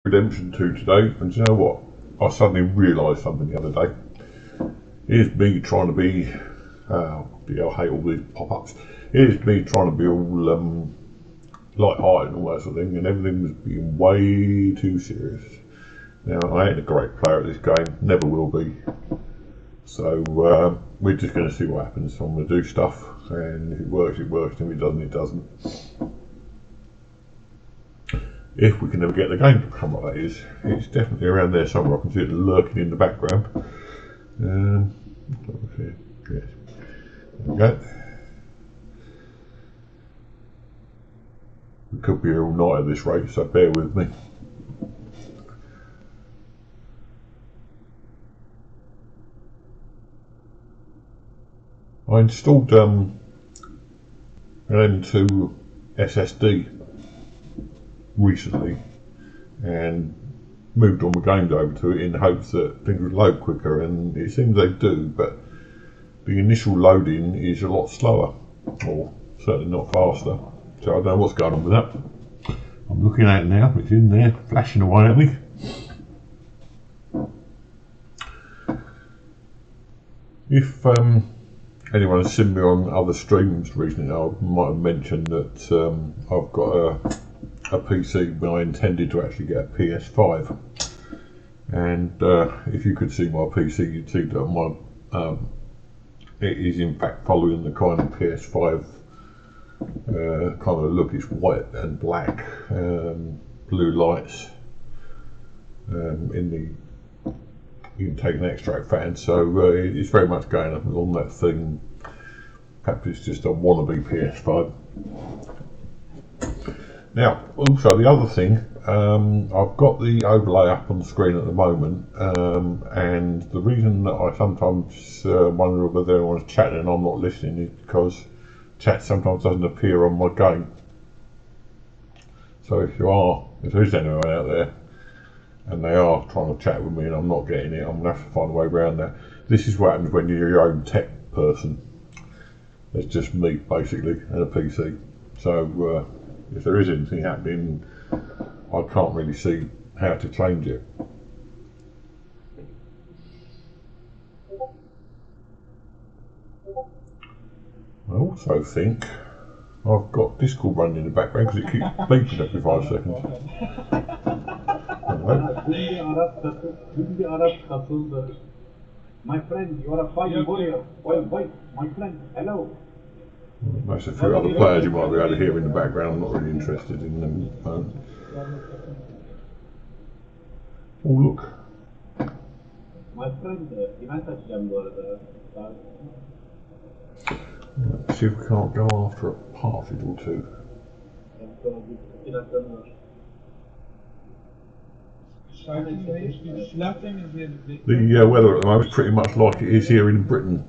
Redemption 2 today, and you know what? I suddenly realised something the other day. Here's me trying to be, I hate all these pop-ups. Here's me trying to be all light-hearted and all that sort of thing, and everything was being way too serious. Now, I ain't a great player at this game, never will be. So we're just going to see what happens. So I'm going to do stuff, and if it works, it works, and if it doesn't, it doesn't. If we can ever get the game to come like that is, it's definitely around there somewhere. I can see it lurking in the background. Yes. There we go. We could be here all night at this rate, so bear with me. I installed an M2 SSD recently and moved all my games over to it in hopes that things would load quicker, and it seems they do, but the initial loading is a lot slower, or certainly not faster. So I don't know what's going on with that. I'm looking at it now, it's in there flashing away at me. If anyone has seen me on other streams recently, I might have mentioned that I've got a PC when I intended to actually get a PS5, and if you could see my PC, you'd see that my it is in fact following the kind of PS5 kind of look. It's white and black, blue lights in the. You can take an extract fan, so it's very much going up on that thing. Perhaps it's just a wannabe PS5. Now, also the other thing, I've got the overlay up on the screen at the moment, and the reason that I sometimes wonder whether anyone's chatting and I'm not listening is because chat sometimes doesn't appear on my game. So if there is anyone out there and they are trying to chat with me and I'm not getting it, I'm going to have to find a way around that. This is what happens when you're your own tech person. It's just me basically and a PC. So if there is anything happening, I can't really see how to change it. I also think I've got Discord running in the background because it keeps beeping every 5 seconds. My friend, you are a fighting warrior. Wait, my friend, hello. There's a few other players you might be able to hear in the background. I'm not really interested in them. Oh look. My friend, Let's see if we can't go after a partridge or two. The weather at the moment is pretty much like it is here in Britain.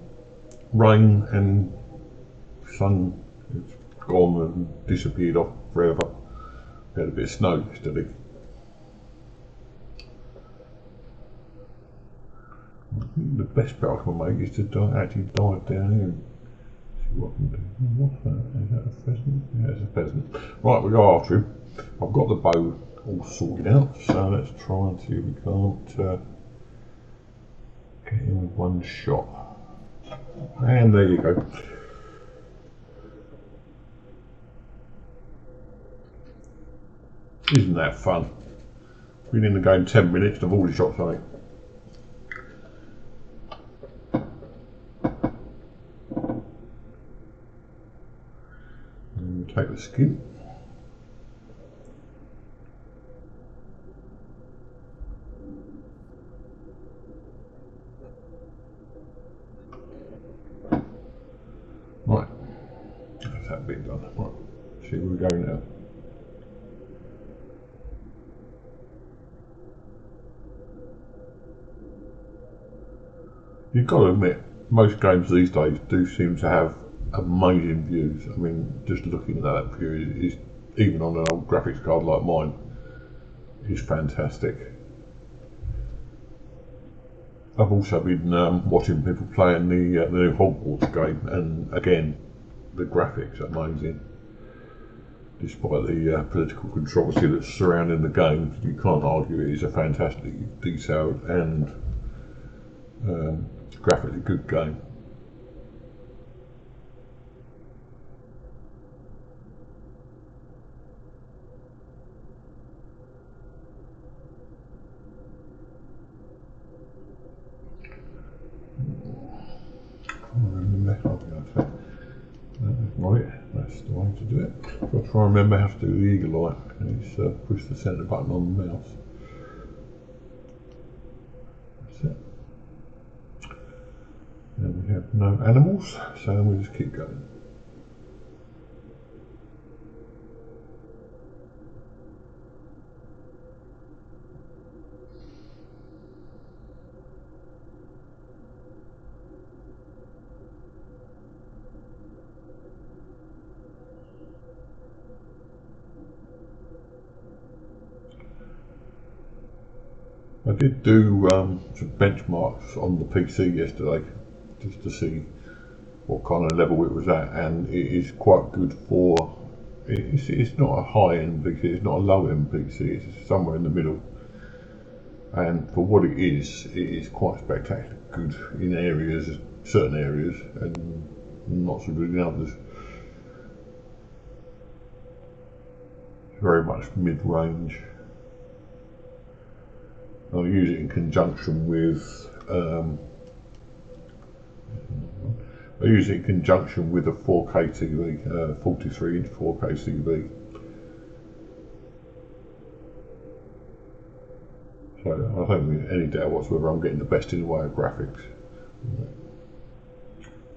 Rain and sun has gone and disappeared off forever. We had a bit of snow yesterday. I think the best bet I can make is to actually dive down here and see what I can do. What's that? Is that a pheasant? Yeah, it's a pheasant. Right, we go after him. I've got the bow all sorted out, so let's try and see if we can't get him with one shot. And there you go. Isn't that fun? Been in the game 10 minutes and I've already shot something. And take the skin. Right, that's that bit done. Right, see where we go now. You've got to admit, most games these days do seem to have amazing views. I mean, just looking at that view is, even on an old graphics card like mine, is fantastic. I've also been watching people playing the new Hogwarts game, and again, the graphics are amazing. despite the political controversy that's surrounding the game, you can't argue it is a fantastically detailed and graphically good game. Right, that's the way to do it. I'll try and remember how to do the eagle eye. It's push the centre button on the mouse. That's it. And we have no animals, so we'll just keep going. I did do some benchmarks on the PC yesterday, just to see what kind of level it was at, and it is quite good for. It's not a high-end PC, it's not a low-end PC, it's somewhere in the middle. And for what it is quite spectacular, good in areas, certain areas, and not so good in others. It's very much mid-range. I'll use it in conjunction with I use it in conjunction with a 4K TV, 43-inch 4K TV. So I don't think any doubt whatsoever I'm getting the best in the way of graphics.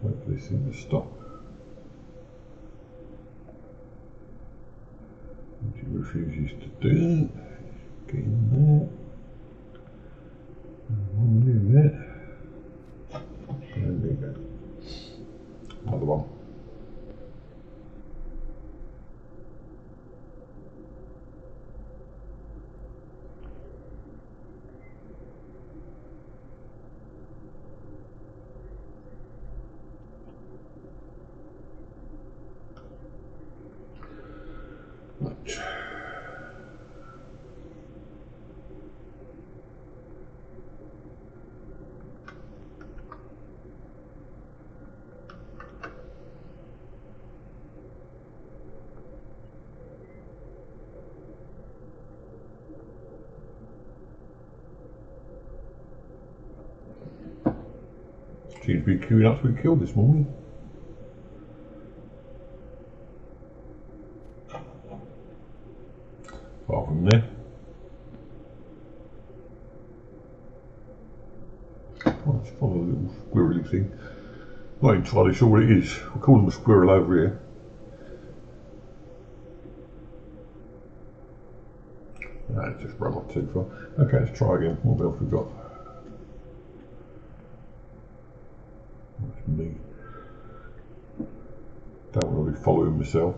Wait for this thing to stop. Which it refuses to do. Get in there. Do that. And there you go. Another one. Right. Seems to be queuing up to be killed this morning. Apart from there. Oh, it's follow a little squirrely thing. Not entirely sure what it is. We call them a squirrel over here. No, it's just run off too far. Okay, let's try again. What else we got? That's me. Don't want to be following myself.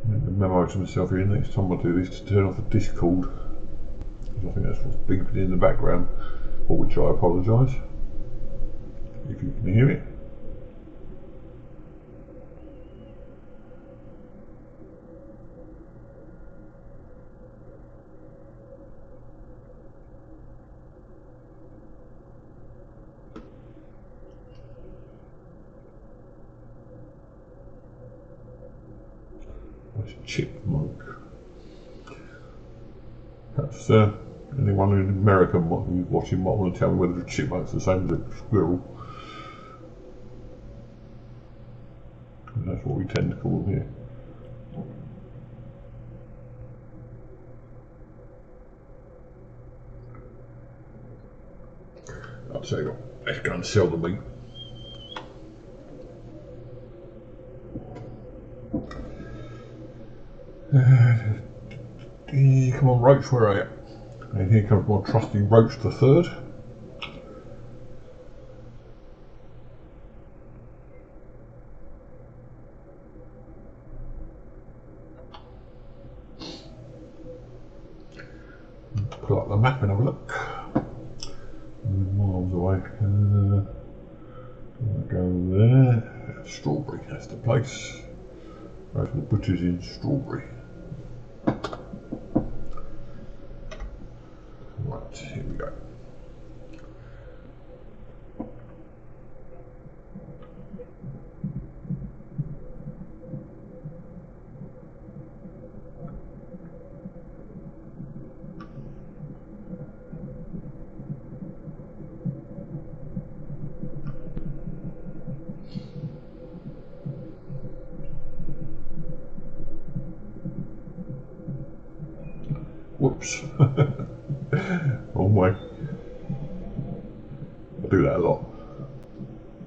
Make a memo to myself here next time I do this to turn off the Discord, because I think that's what's beeping in the background, for which I apologise if you can hear it. That's chipmunk. Perhaps anyone in America watching might want to tell me whether a chipmunk's the same as a squirrel. That's what we tend to call them here. I'll tell you what, let's go and sell the meat. Come on, Roach, where are you? And here comes my trusty Roach the Third. miles away. Go there. Strawberry, that's the place. Go to the butcher's in Strawberry. Right, here we go. Whoops. Wrong way. I do that a lot.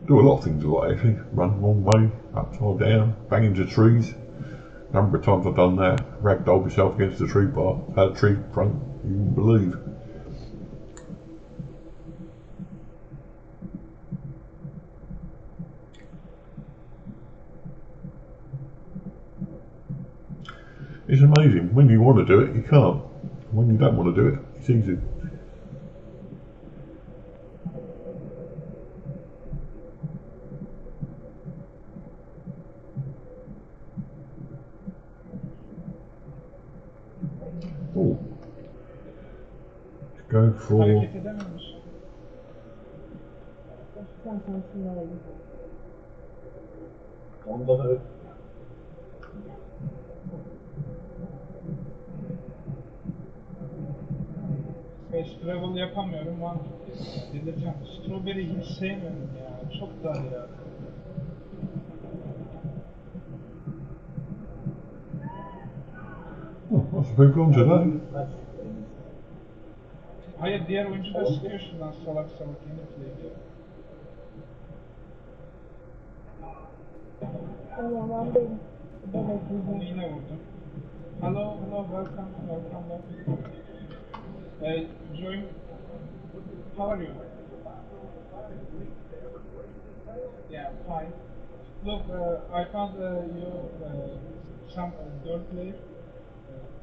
Do a lot of things a lot actually. Run the wrong way, upside down, bang into trees. A number of times I've done that. Ragdoll myself against the tree bar, had a tree trunk, you wouldn't believe. It's amazing. When you want to do it, you can't. When you don't want to do it, it's easy. Oh. Let's go for... Hareket edememiş. Onda da Space travel yapamıyorum lan. Delireceğim. Strawberry hiç sevmiyorum ya. Çok dar ya. Oh, lots of people on today. Hayır, diğer oyuncu da sıkıyor şuradan salak salak yeni play diyor. Tamam, ben Onu yine vurdum. Hello, welcome back. Join. How are you? Yeah, fine. Look, I found you some girl player,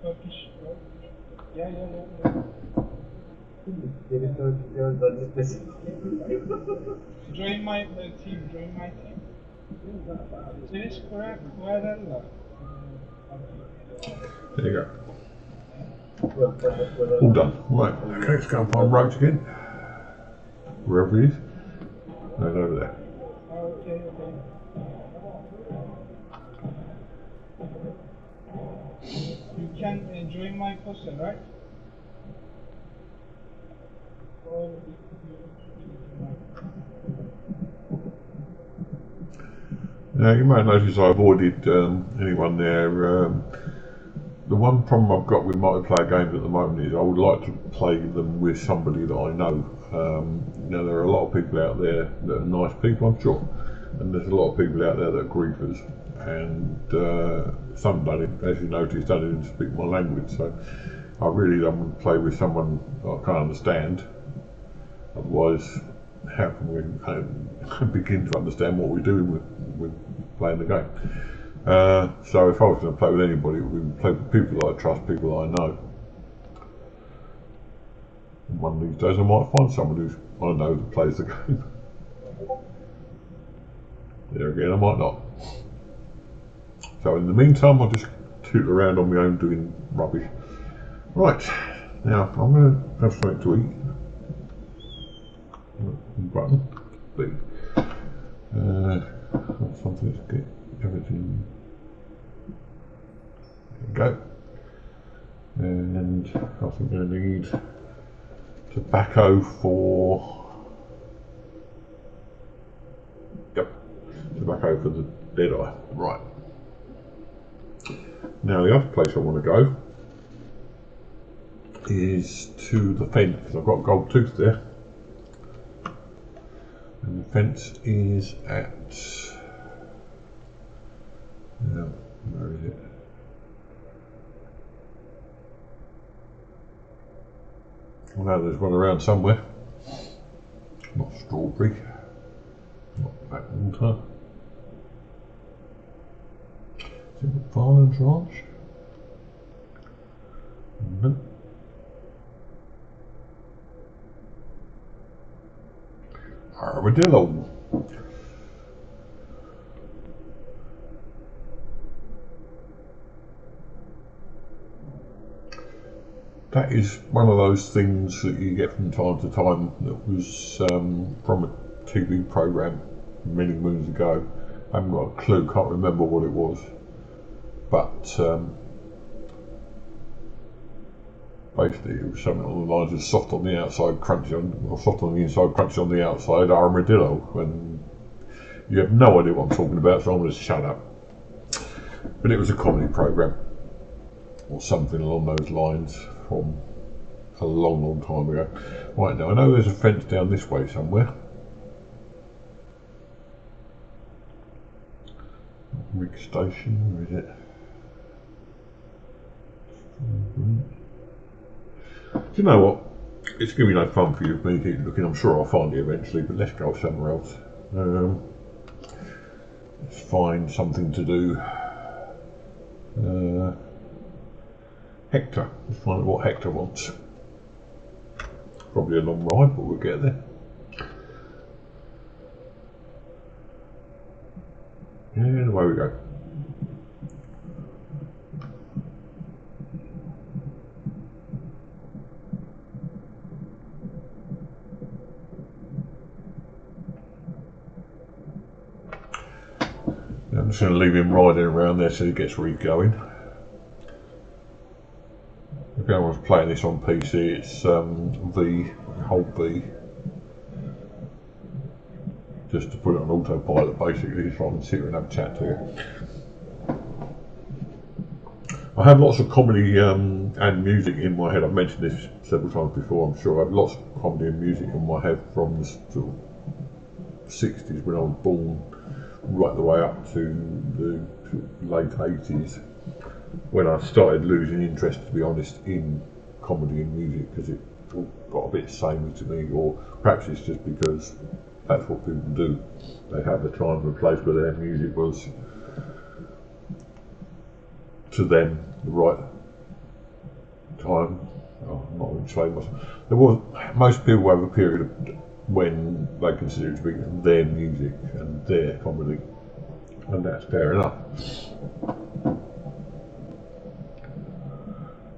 Turkish girl. Yeah. geri dönüyor zannetmesin. Join my team. Finish Querella. There you go. All done. Right, okay, let's go and find Roach again. Wherever he is. No, he's over there. Okay. You can join my poster, right? Now, you might notice I avoided anyone there. The one problem I've got with multiplayer games at the moment is I would like to play them with somebody that I know. Now, there are a lot of people out there that are nice people, I'm sure, and there's a lot of people out there that are griefers, and some don't, as you notice, don't even speak my language, so I really don't want to play with someone that I can't understand. Otherwise, how can we begin to understand what we're doing with playing the game? So if I was going to play with anybody, we would play with people that I trust, people that I know. And one of these days I might find someone who I know that plays the game. There again, I might not. So in the meantime, I'll just toot around on my own doing rubbish. Right, now I'm going to have something to eat. Button, please. Something to get everything. There you go. And I think I need tobacco for. Yep, tobacco for the Deadeye. Right. Now the other place I want to go is to the fence because I've got a gold tooth there. And the fence is at, now, where is it? I know there's one around somewhere. Not Strawberry, not Blackwater. Is it Farlands Ranch? No. Armadillo. That is one of those things that you get from time to time that was from a TV programme many moons ago. I haven't got a clue, can't remember what it was. But basically it was something on the lines of soft on the outside, crunchy on, or soft on the inside, crunchy on the outside, armadillo. And you have no idea what I'm talking about, so I'm going to shut up. But it was a comedy programme, or something along those lines, from a long, long time ago. Right, now I know there's a fence down this way somewhere. Rig station, where is it? Do you know what? It's going to be no fun for you if me keep looking. I'm sure I'll find it eventually, but let's go somewhere else. Let's find something to do. Hector. Let's find out what Hector wants. Probably a long ride, but we'll get there. And away we go. I'm just going to leave him riding around there so he gets where he's going. If anyone's playing this on PC, it's V, hold V. Just to put it on autopilot basically, so I can sit here and have a chat to you. I have lots of comedy and music in my head. I've mentioned this several times before, I'm sure. I have lots of comedy and music in my head from the sort of 60s when I was born, right the way up to the late 80s, when I started losing interest, to be honest, in comedy and music, because it all got a bit samey to me, or perhaps it's just because that's what people do. They have a time and a place where their music was, to them, the right time. Oh, I'm not going to say myself. Most people have a period of when they consider it to be their music and their comedy, and that's fair enough.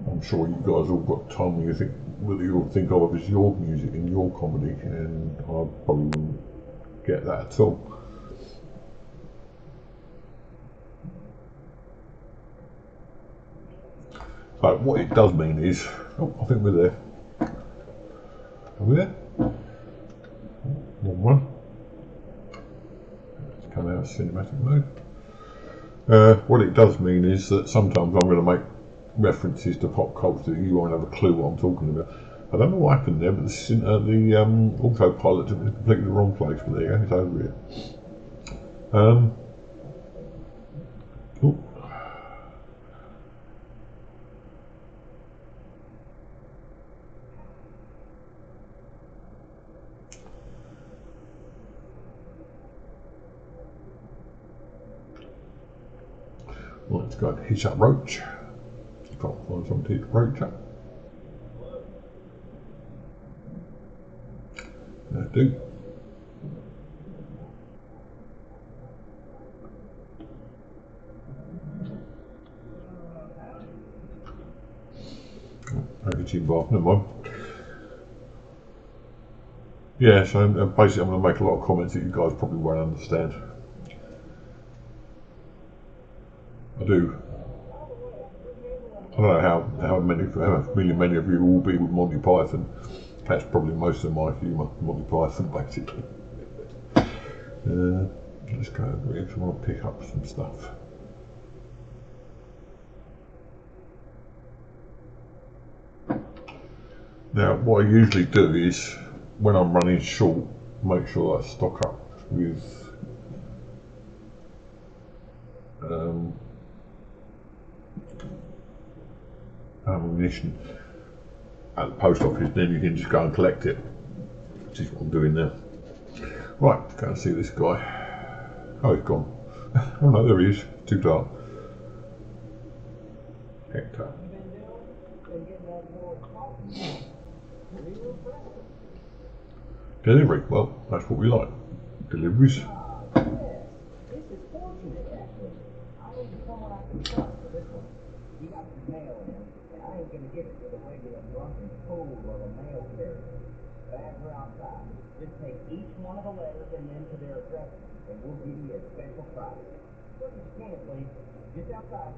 I'm sure you guys all got time when you think what you all think of as your music and your comedy, and I probably wouldn't get that at all. But what it does mean is, oh, I think we're there. Are we there? Wrong one. Let's come out of cinematic mode. What it does mean is that sometimes I'm going to make references to pop culture. You won't have a clue what I'm talking about. I don't know what happened there, but the autopilot took me to completely the wrong place. But there you go, it's over here. Oh. Let's go and hitch up roach. Can't find something to hitch roach up. That'll do. Packaging bar, never mind. Yeah, so basically I'm going to make a lot of comments that you guys probably won't understand. I do. I don't know how many of you will be with Monty Python. That's probably most of my humour, Monty Python basically. Let's go over here because I want to pick up some stuff. Now what I usually do is, when I'm running short, make sure I stock up with ammunition at the post office, then you can just go and collect it, which is what I'm doing now. Right, go and see this guy. Oh, he's gone. Oh no, there he is. Too dark. Hector. Delivery, well, that's what we like. Deliveries. This is fortunate, actually. I need someone I can trust for this one. You got some mail in, and I ain't gonna give it to the regular drunken fool of a mail carrier. Bags are outside. Just take each one of the letters and then to their addresses, and we'll give you a special price. Look at your can, please. Just outside.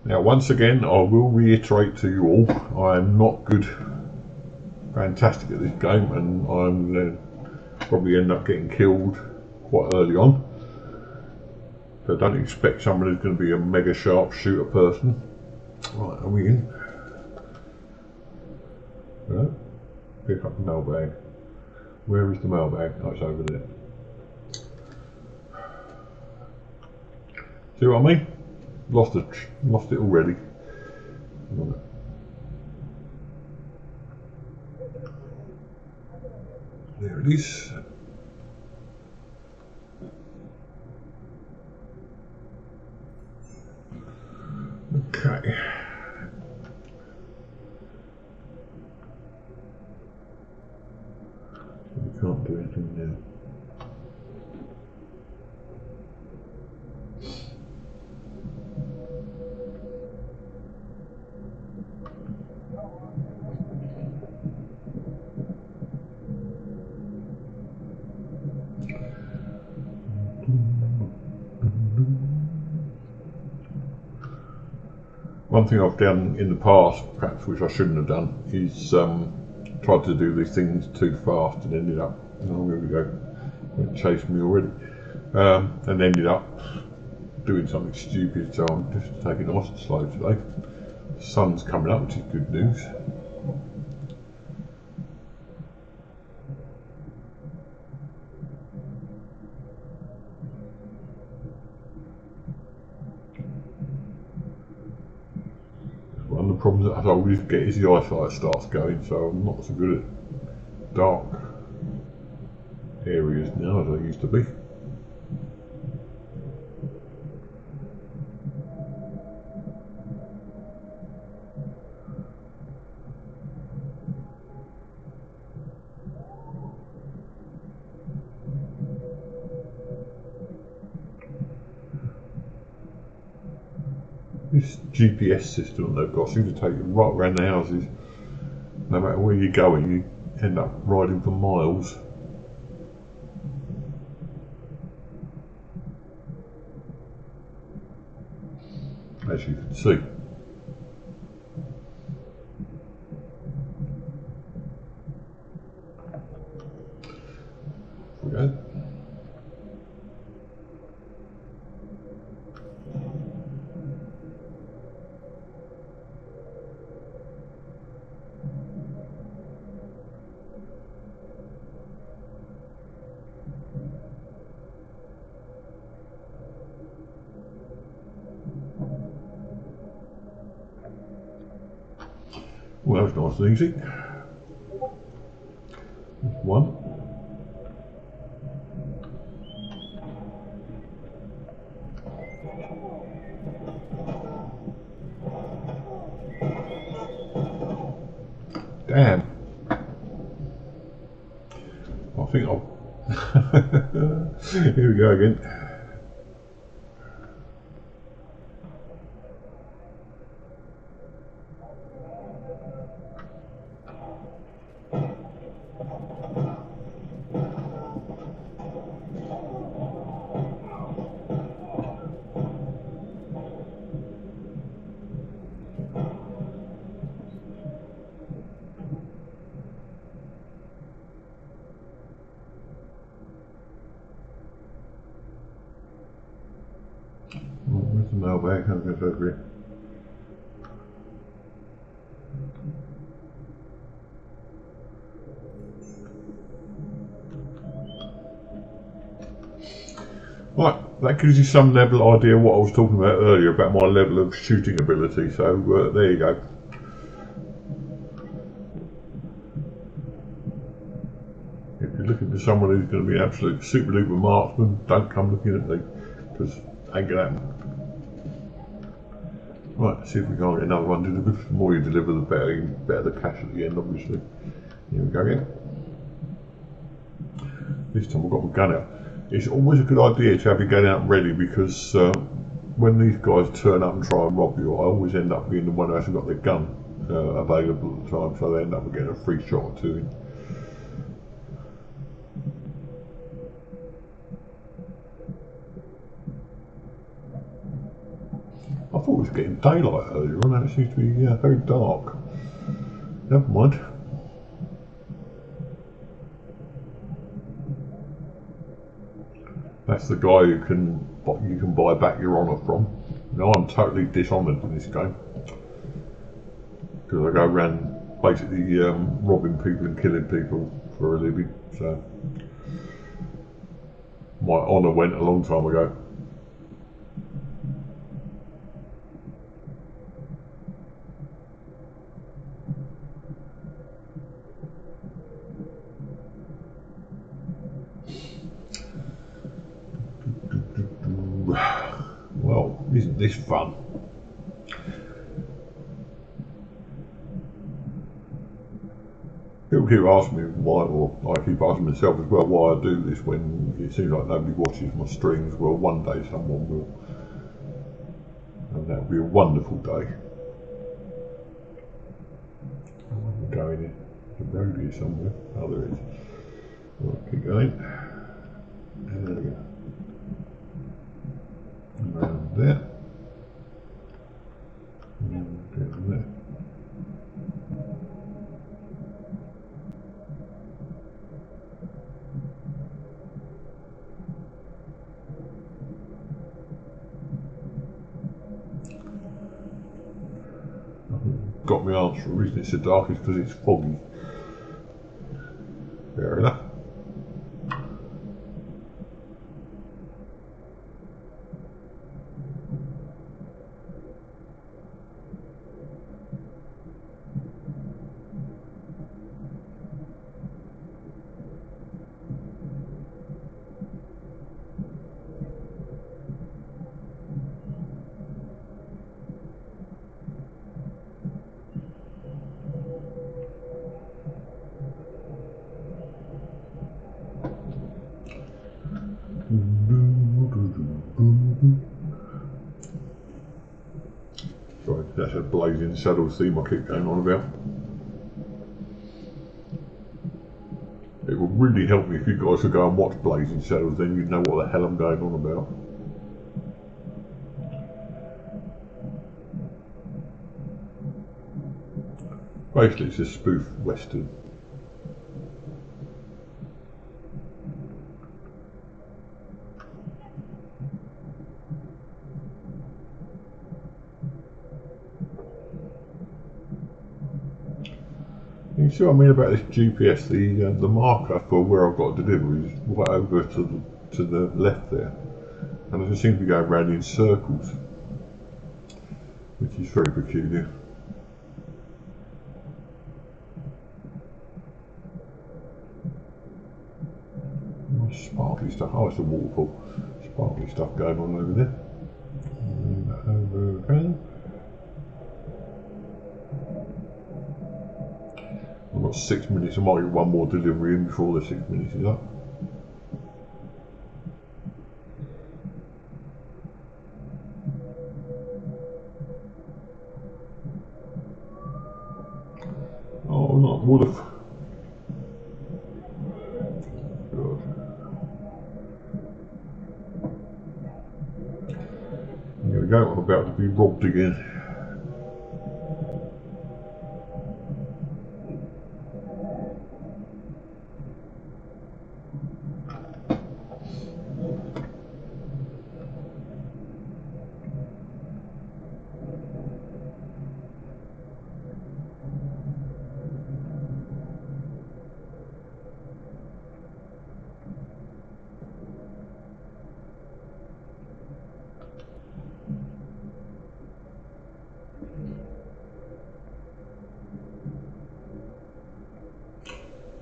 Now, once again, I will reiterate to you all, I am not good, fantastic at this game, and I'm going to probably end up getting killed quite early on. So don't expect somebody who's going to be a mega sharpshooter person. Right, are we in? Yeah. Pick up the mailbag. Where is the mailbag? Oh, it's over there. See what I mean? Lost it already. There it is. Okay. We can't do anything now. One thing I've done in the past, perhaps which I shouldn't have done, is tried to do these things too fast and ended up, oh, here we go, it chased me already, and ended up doing something stupid, so I'm just taking it nice and slow today. The sun's coming up, which is good news. One of the problems that I always get is the eyesight starts going, so I'm not so good at dark areas now as I used to be. This GPS system they've got seems to take you right around the houses. No matter where you're going, you end up riding for miles. As you can see. There we go. Well, that was nice and easy. One. Damn. I think I'll... Here we go again. Where's the mailbag? I'll go over here. Right, that gives you some level of idea of what I was talking about earlier about my level of shooting ability, so there you go. If you're looking for someone who's going to be an absolute super duper marksman, don't come looking at me, because ain't going to happen. Right, see if we can't get another one delivered. The more you deliver, the better the cash at the end, obviously. Here we go again. This time I've got my gun out. It's always a good idea to have your gun out ready because when these guys turn up and try and rob you, I always end up being the one who hasn't got the gun available at the time, so they end up getting a free shot or two in. I thought it was getting daylight earlier on, and it seems to be very dark. Never mind. That's the guy you can buy back your honour from. Now I'm totally dishonoured in this game because I go around basically robbing people and killing people for a living. So my honour went a long time ago. Well, isn't this fun? People keep asking me why, or I keep asking myself as well, why I do this when it seems like nobody watches my streams. Well, one day someone will, and that'll be a wonderful day. I'm going in the road here somewhere. Oh, there it is. Well, keep going. And there we go. Around there. And down there. Got my answer. The reason it's so dark is because it's foggy. Fair enough. Sorry, that's a Blazing Saddles theme I keep going on about. It would really help me if you guys would go and watch Blazing Saddles, then you'd know what the hell I'm going on about. Basically it's a spoof western. You see what I mean about this GPS? The marker for where I've got a delivery is right over to the left there, and I just seem to be going round in circles, which is very peculiar. Sparkly stuff. Oh, it's a waterfall. Sparkly stuff going on over there. And over again. I've got 6 minutes. I might get one more delivery in before the 6 minutes is up. Oh, not Woolf. God. Here we go. I'm about to be robbed again.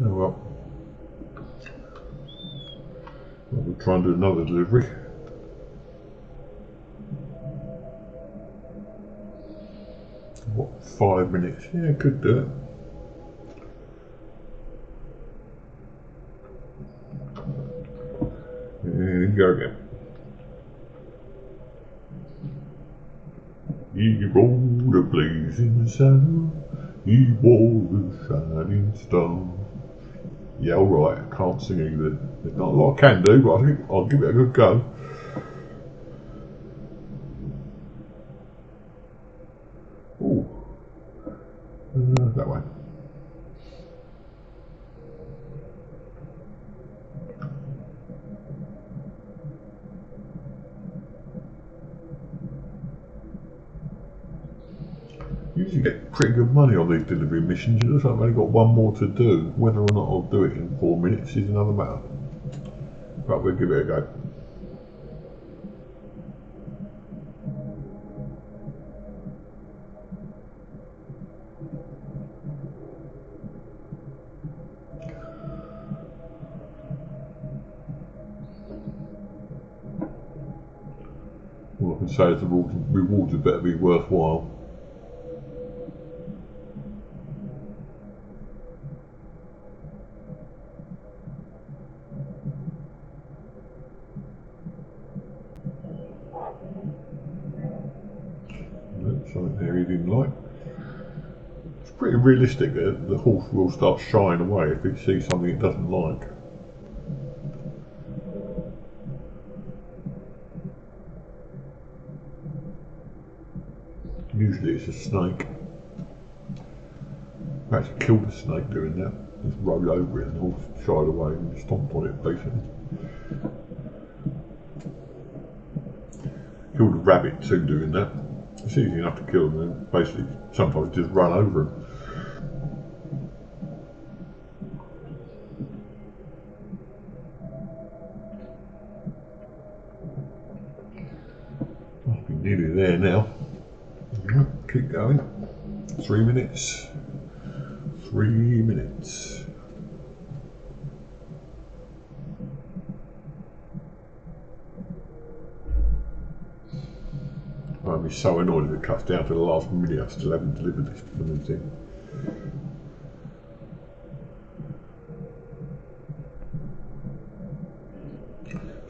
Oh well. We'll try and do another delivery. What, 5 minutes? Yeah, could do it. go again. He rode a blazing sun, he wore a shining star. Yeah, alright, I can't sing either. There's not a lot I can do, but I think I'll give it a good go. Ooh. That way. Usually get pretty good money on these delivery missions. It looks like I've only got one more to do. Whether or not I'll do it in 4 minutes is another matter. But we'll give it a go. All I can say is the rewards had better be worthwhile. Something there he didn't like. It's pretty realistic that the horse will start shying away if it sees something it doesn't like. Usually it's a snake. I actually killed a snake doing that. Just rolled over it and the horse shied away and stomped on it basically. Killed a rabbit too doing that. It's easy enough to kill them and basically sometimes just run over them. I'll be nearly there now. Keep going. 3 minutes. 3 minutes. I'd be so annoyed if it cuts down to the last minute. I still haven't delivered this blooming thing.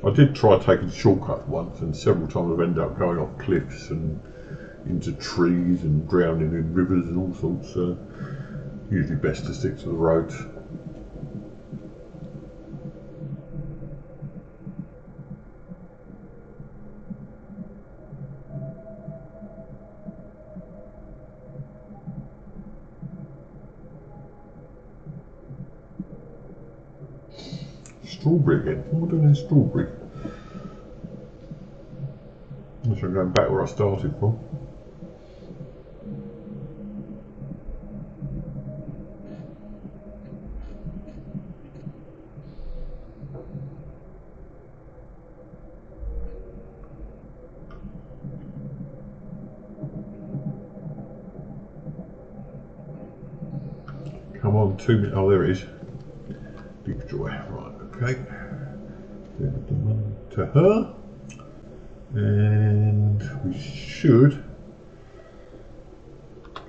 I did try taking shortcuts once, and several times I've ended up going off cliffs and into trees and drowning in rivers and all sorts. So usually best to stick to the roads. Strawberry again. What am I doing in Strawberry? Unless I'm going back where I started from. Come on, 2 minutes. Oh, there it is. Deep joy. Right, okay. To her. And we should.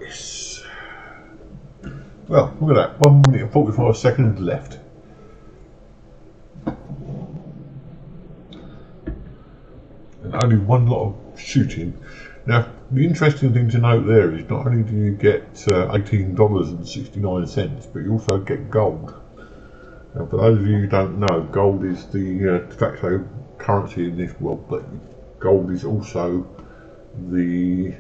Yes. Well, look at that. 1 minute and 45 seconds left. And only one lot of shooting. Now, the interesting thing to note there is not only do you get $18.69, but you also get gold. Now, for those of you who don't know, gold is the de facto currency in this world, but gold is also the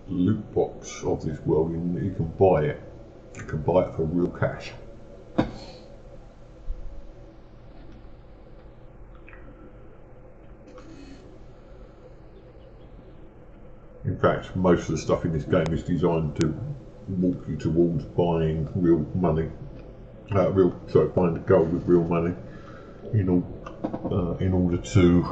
loot box of this world, in that you can buy it. You can buy it for real cash. In fact, most of the stuff in this game is designed to walk you towards buying real money. Buying the gold with real money in order to.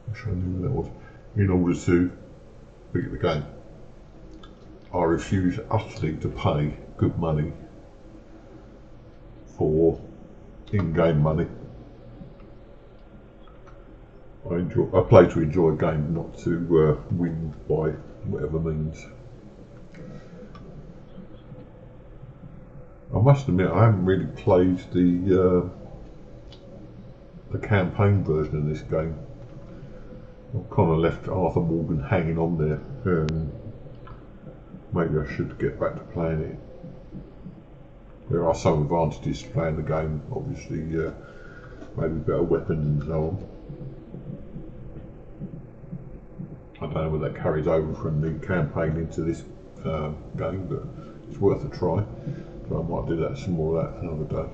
I'm sure I knew what that was. In order to beat the game. I refuse utterly to pay good money for in-game money. I play to enjoy a game, not to win by whatever means. I must admit, I haven't really played the the campaign version of this game. I've kind of left Arthur Morgan hanging on there. Maybe I should get back to playing it. There are some advantages to playing the game, obviously, maybe better weapons and so on. I don't know whether that carries over from the campaign into this game, but it's worth a try. So I might do that, some more of that another day.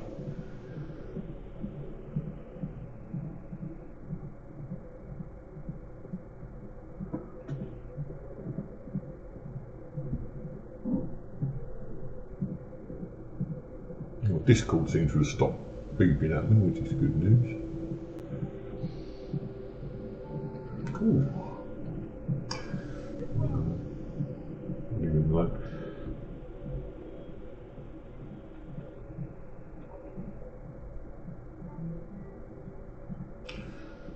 Well, Discord seems to have stopped beeping at me, which is good news. Cool. Leave him alone.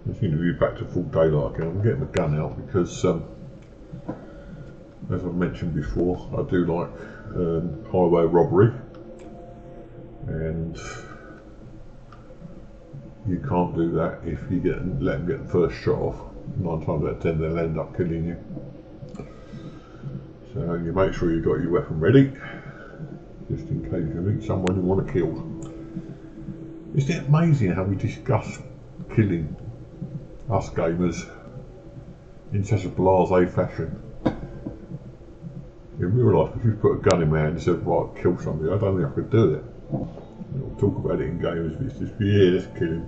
I seem to be back to full daylight again. I'm getting the gun out because, as I've mentioned before, I do like highway robbery, and you can't do that if you let them get the first shot off. 9 times out of 10 they'll end up killing you. So you make sure you've got your weapon ready, just in case you meet someone you want to kill. Isn't it amazing how we discuss killing, us gamers, in such a blasé fashion? In real life, if you put a gun in my hand and said, right, kill somebody, I don't think I could do it. We'll talk about it in games, but it's just, yeah, let's kill him.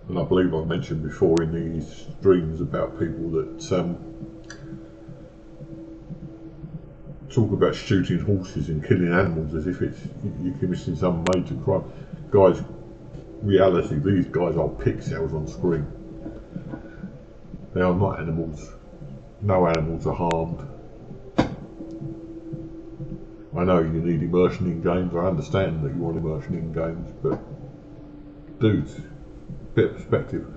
And I believe I've mentioned before in these streams about people that talk about shooting horses and killing animals as if it's you're committing some major crime. Guys, reality, these guys are pixels on screen. They are not animals. No animals are harmed. I know you need immersion in games, I understand that you want immersion in games, but dudes, bit of perspective.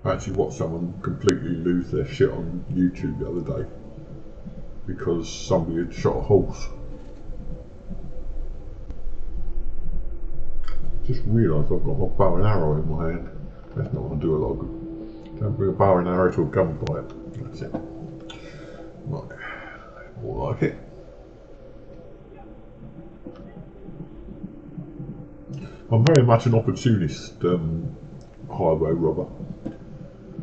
I actually watched someone completely lose their shit on YouTube the other day because somebody had shot a horse. Just realised I've got my bow and arrow in my hand. That's not going to do a lot of good. Don't bring a bow and arrow to a gunfight. That's it. Right, more like it. I'm very much an opportunist highway robber.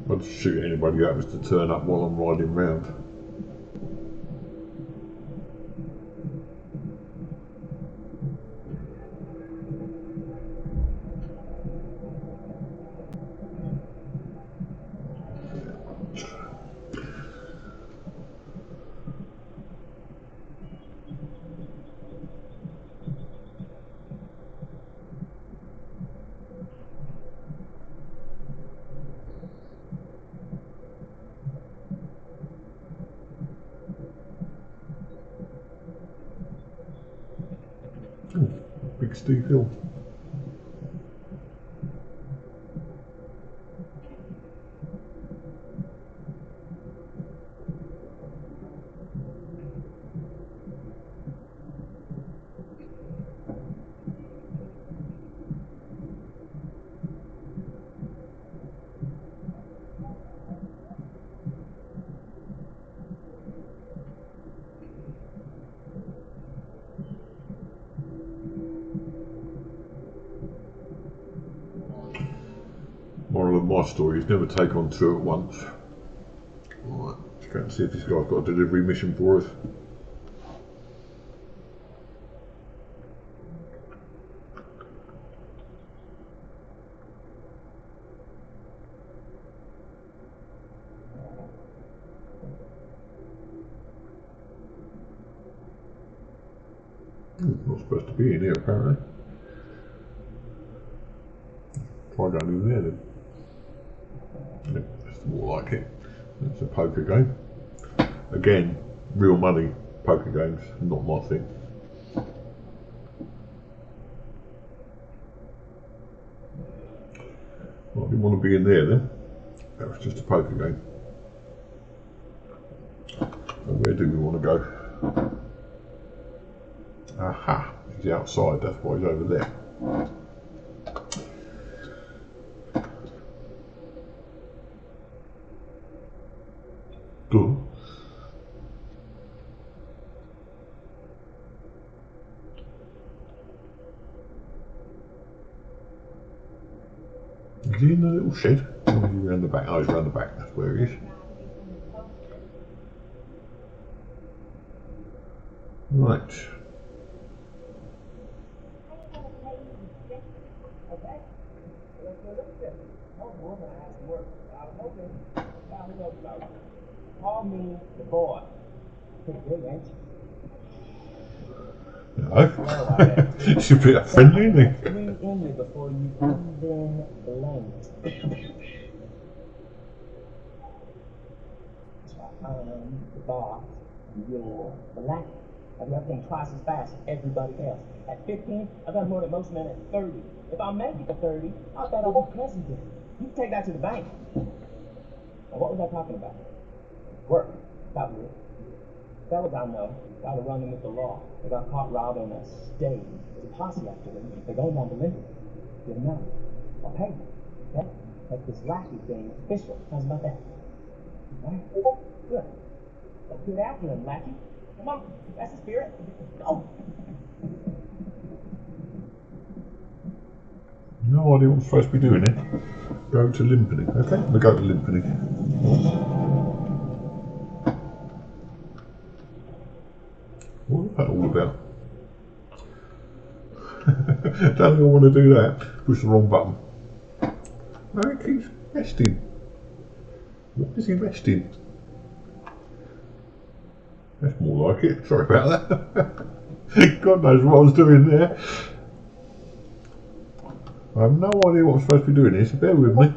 I'll just shoot anybody who happens to turn up while I'm riding round. Big Steve Hill. Moral of my story is never take on 2 at once. Alright, let's go and see if this guy's got a delivery mission for us. Not supposed to be in here apparently. Try going in there then. Yeah, that's more like it. It's a poker game. Again, real money poker games, not my thing. Well, I didn't want to be in there then. That was just a poker game. So where do we want to go? Aha, he's outside, that's why he's over there. Good. Is he in the little shed? Or is he around the back? Oh, he's around the back, that's where he is. Right. Okay? Let's go look at this. Oh, we're gonna have some work. I was hoping. Now we go, fellas. Call me the boy. Pretty big, ain't you? No. He's a bit friendly, isn't he? Three in you before you even blink. The boss, you're the lackey. I do everything twice as fast as everybody else. At 15, I've done more than most men at 30. If I make it to 30, I bet I'll be president. You can take that to the bank. Now, what was I talking about? Work. That was it. Fellas I know got to run in with the law. They got caught robbing a stage. There's a posse after them. They're going down to Lincoln. Get them out. I'll pay them. Okay? Make this lackey thing official. How's about that? Right? Good. Let's get after him, lackey. Come on. That's the spirit. Go. No idea what I'm supposed to be doing here. Go to Limpany. Okay, we'll go to Limpany. What was that all about? Don't think I want to do that. Push the wrong button. No, it keeps resting. What is he resting? That's more like it. Sorry about that. God knows what I was doing there. I have no idea what I'm supposed to be doing here, so bear with me.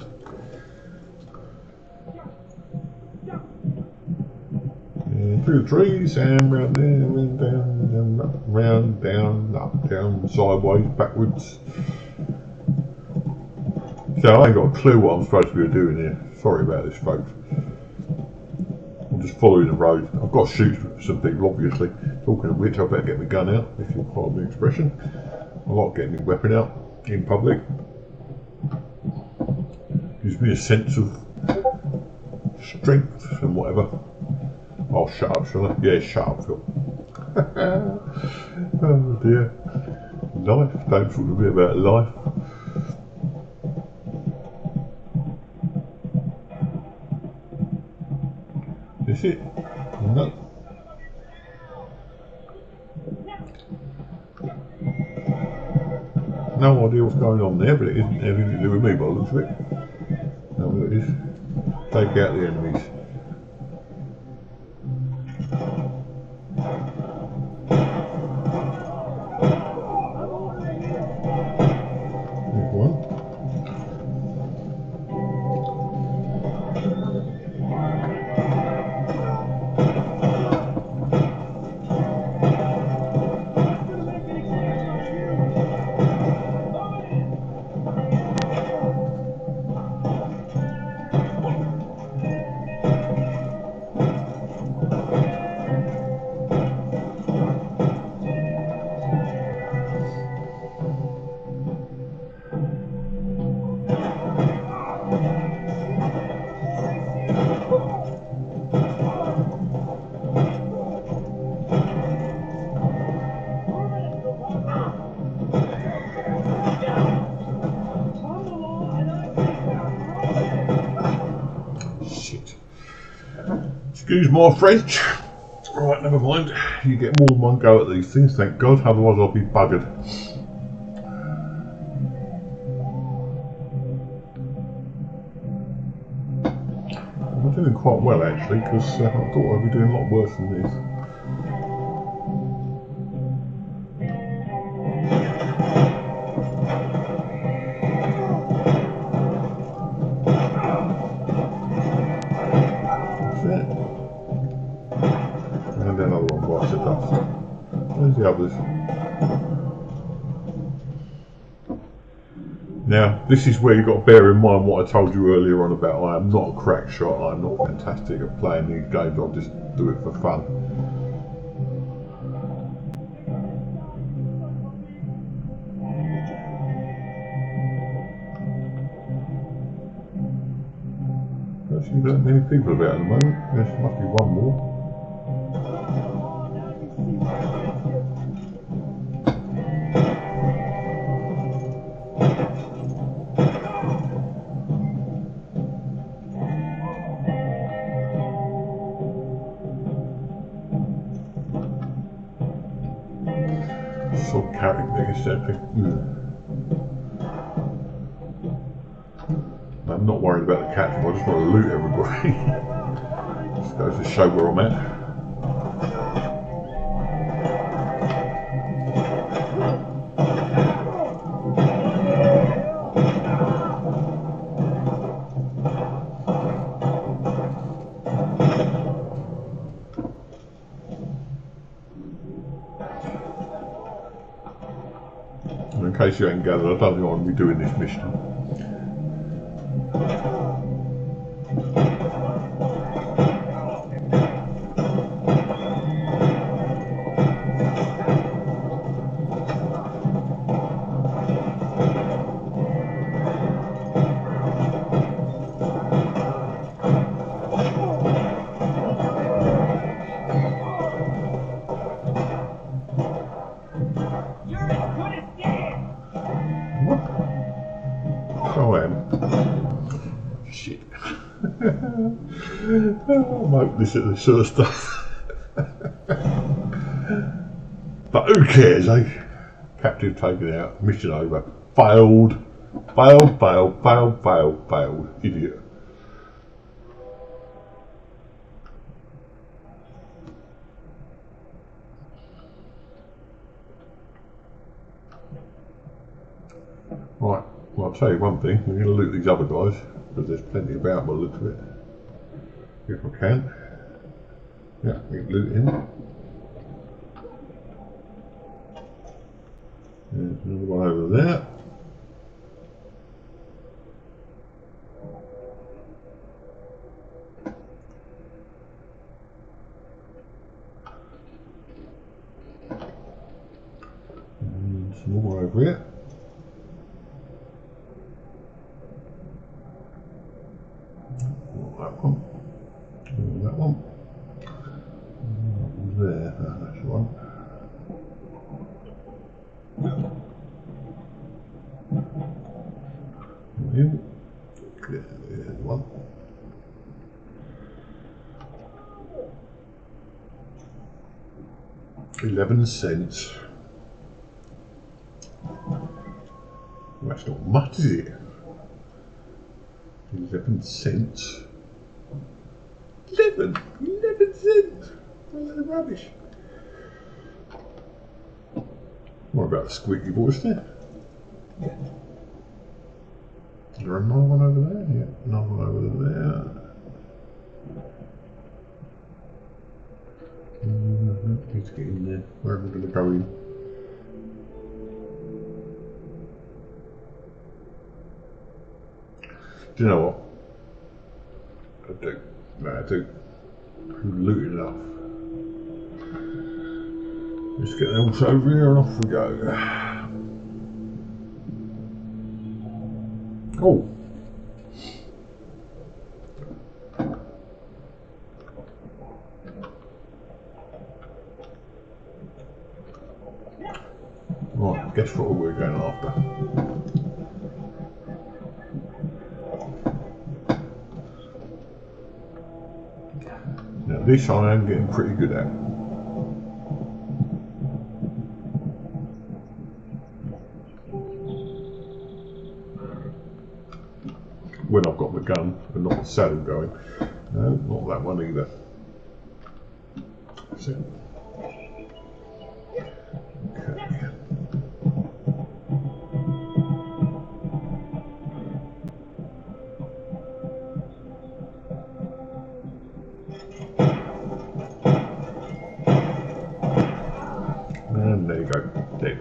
And through the trees and round there, and down, and up, round, down, up, down, sideways, backwards. So I ain't got a clue what I'm supposed to be doing here. Sorry about this, folks. I'm just following the road. I've got to shoot some people, obviously. Talking of which, I better get my gun out, if you'll pardon the expression. I like getting my weapon out in public. Gives me a sense of strength and whatever. Oh, shut up, shall I? Yeah, shut up, Phil. Oh dear. Life, don't talk a bit about life. Is it? No. No idea what's going on there, but it isn't anything to do with me by the looks of it. No, it is. Take out the enemies. There's one. Shit. Excuse my French. Right, never mind. You get more than one go at these things, thank God, otherwise I'll be buggered. I'm doing quite well actually, because I thought I'd be doing a lot worse than this. And another one bites the dust. Where's the others? Now, this is where you've got to bear in mind what I told you earlier on about I am not a crack shot, I'm not fantastic at playing these games, I'll just do it for fun. seem to be that many people about at the moment. There must be one more. So carrying these something. I'm not worried about the catch, I just want to loot everybody. Just goes to show where I'm at. In case you ain't gathered, I don't think I want to be doing this mission. So I am. Shit. I'm hopeless at this sort of stuff. But who cares, eh? Captive taken out, mission over. Failed. Failed, failed, failed, failed, failed. Idiot. Right, well I'll tell you one thing, we're going to loot these other guys, because there's plenty about by the looks of it. If I can. Yeah, we can loot him. There's another one over there. And some more over here. That one. And that one. And there, that's the one. Yeah, there's one. $0.11. Well, that's not much, is it? 11 cents. 11 cents. What rubbish. What about the squeaky voice there? Is there another one over there? Yeah, another one over there. Need to get in there. Where am I going to go in? Do you know what? I do. No, I do. I'm looted enough. Let's get else over here and off we go. Oh! Right, guess what we're going after. Now this I am getting pretty good at. When I've got the gun and not the saddle going. No, not that one either. That's it. Okay. And there you go, dead.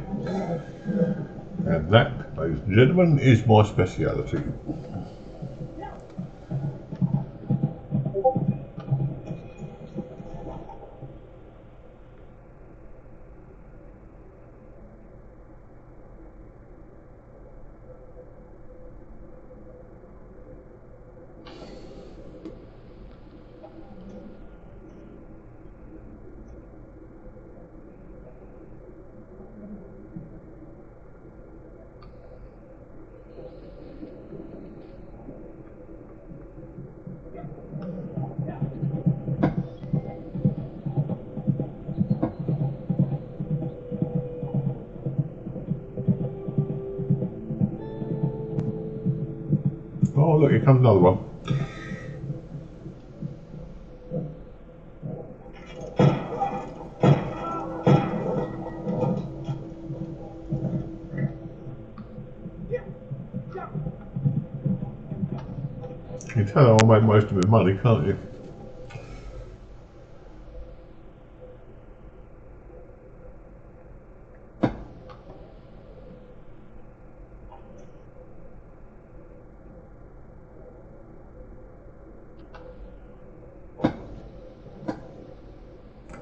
And that, ladies and gentlemen, is my speciality. Oh look, here comes another one. You can tell how I made most of my money, can't you?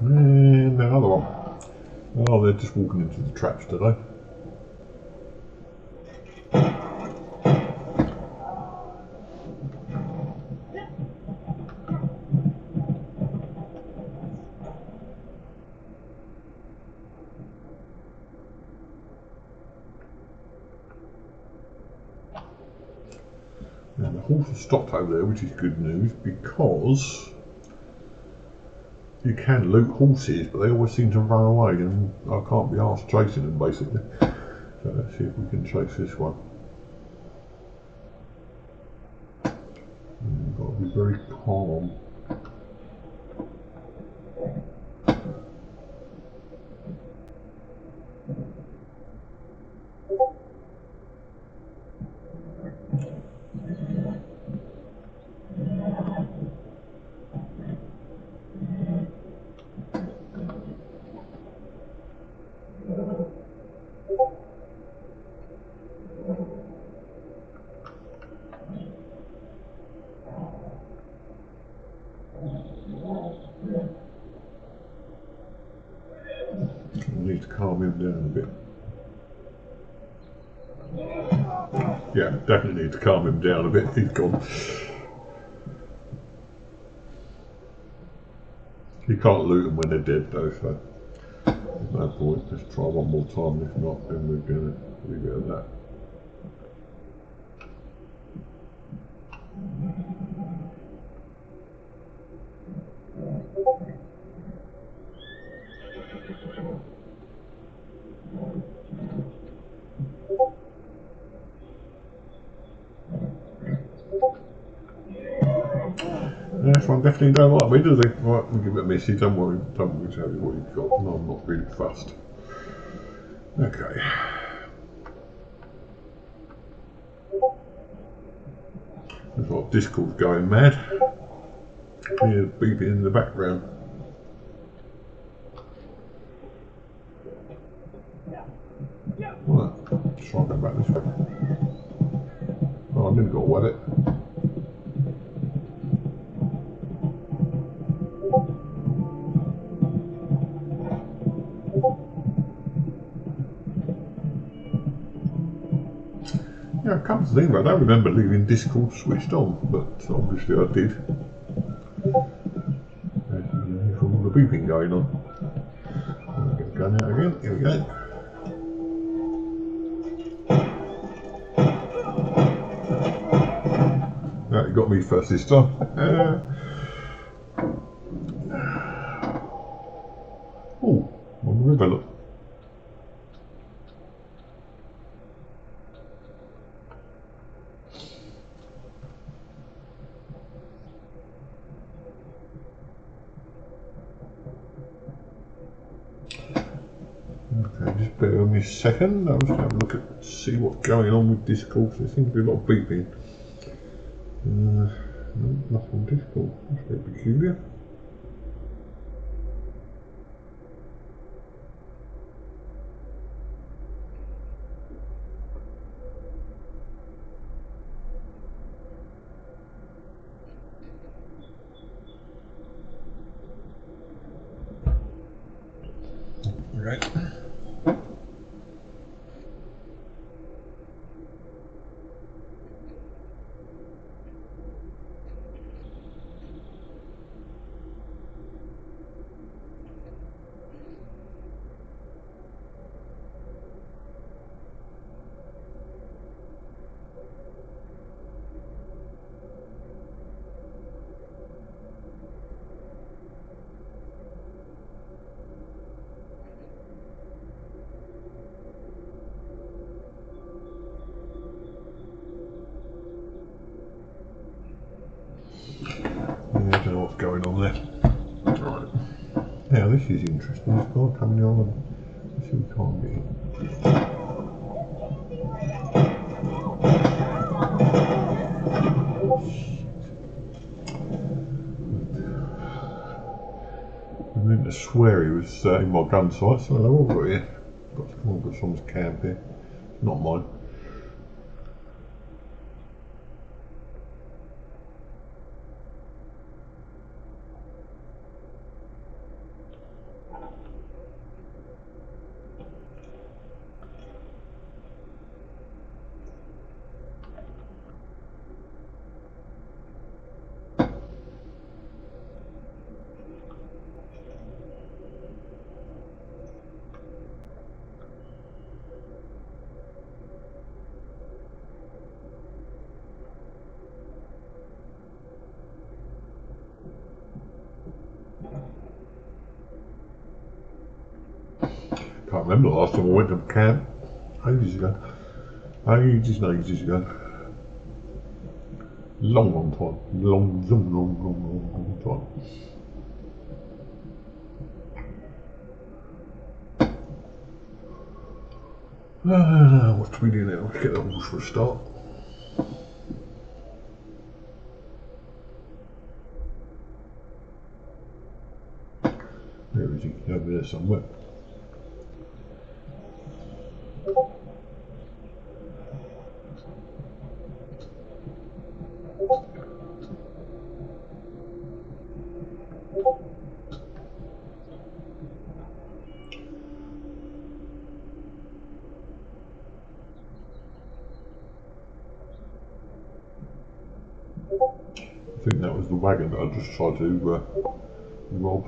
And another one. Oh, they're just walking into the traps today. Now the horse has stopped over there, which is good news, because you can loot horses, but they always seem to run away, and I can't be arsed chasing them, basically. So let's see if we can chase this one. You've got to be very calm. I need to calm him down a bit. Yeah, definitely need to calm him down a bit. He's gone. You can't loot them when they're dead though, so there's no point. Let's try one more time. If not, then we're going to leave it at that. This one definitely don't like me, does he? Right, we'll give it a miss. Don't worry tell me what you've got. No, I'm not really fussed. Okay. Looks like Discord's going mad. Here's beeping in the background. Right, let's try and go back this way. Oh, I nearly got away with it. Yeah, come to think about it, I don't remember leaving Discord switched on, but obviously I did. From all the beeping going on. I'll get the gun out again, here we go. That got me first this time. Oh, on the river, look. Okay, just bear with me a second. I'll just have a look at see what's going on with Discord. There seems to be a lot of beeping. No, nothing on Discord. That's very peculiar. Right. on there. Right. Now this is interesting. This guy coming on and let's see if we can't get him. I meant to swear he was in my gun sight, so hello, I've got here. Got someone's camp here. Not mine. Can't remember the last time I went to camp. Ages ago. Ages and ages ago. Long time. Long time. What do we do now? Let's get the horse for a start. Where is he? Over there somewhere. I think that was the wagon that I just tried to rob.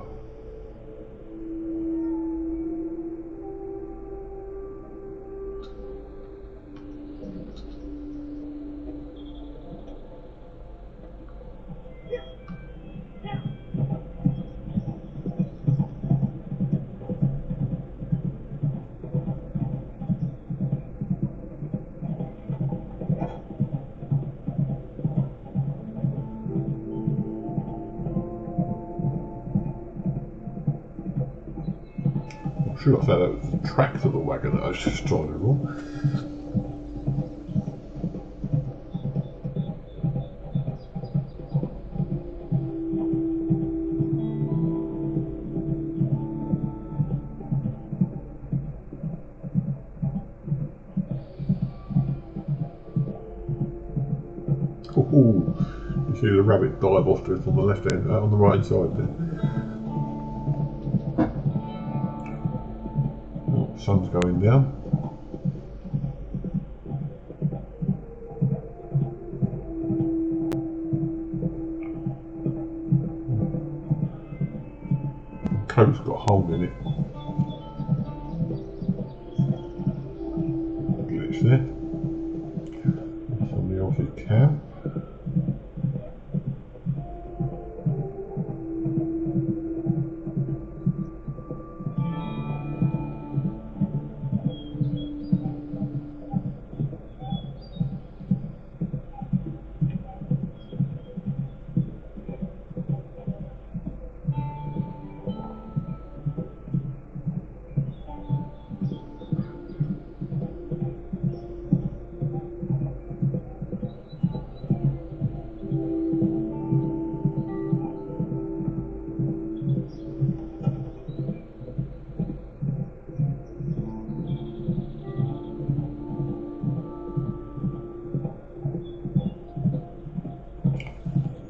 Should I say that was the tracks of the wagon that I was just trying to rob? Oh, you see the rabbit dive off to it on the left hand, on the right side there. Sun's going down. The coat's got a hole in it. Glitch there. Somebody else's camp.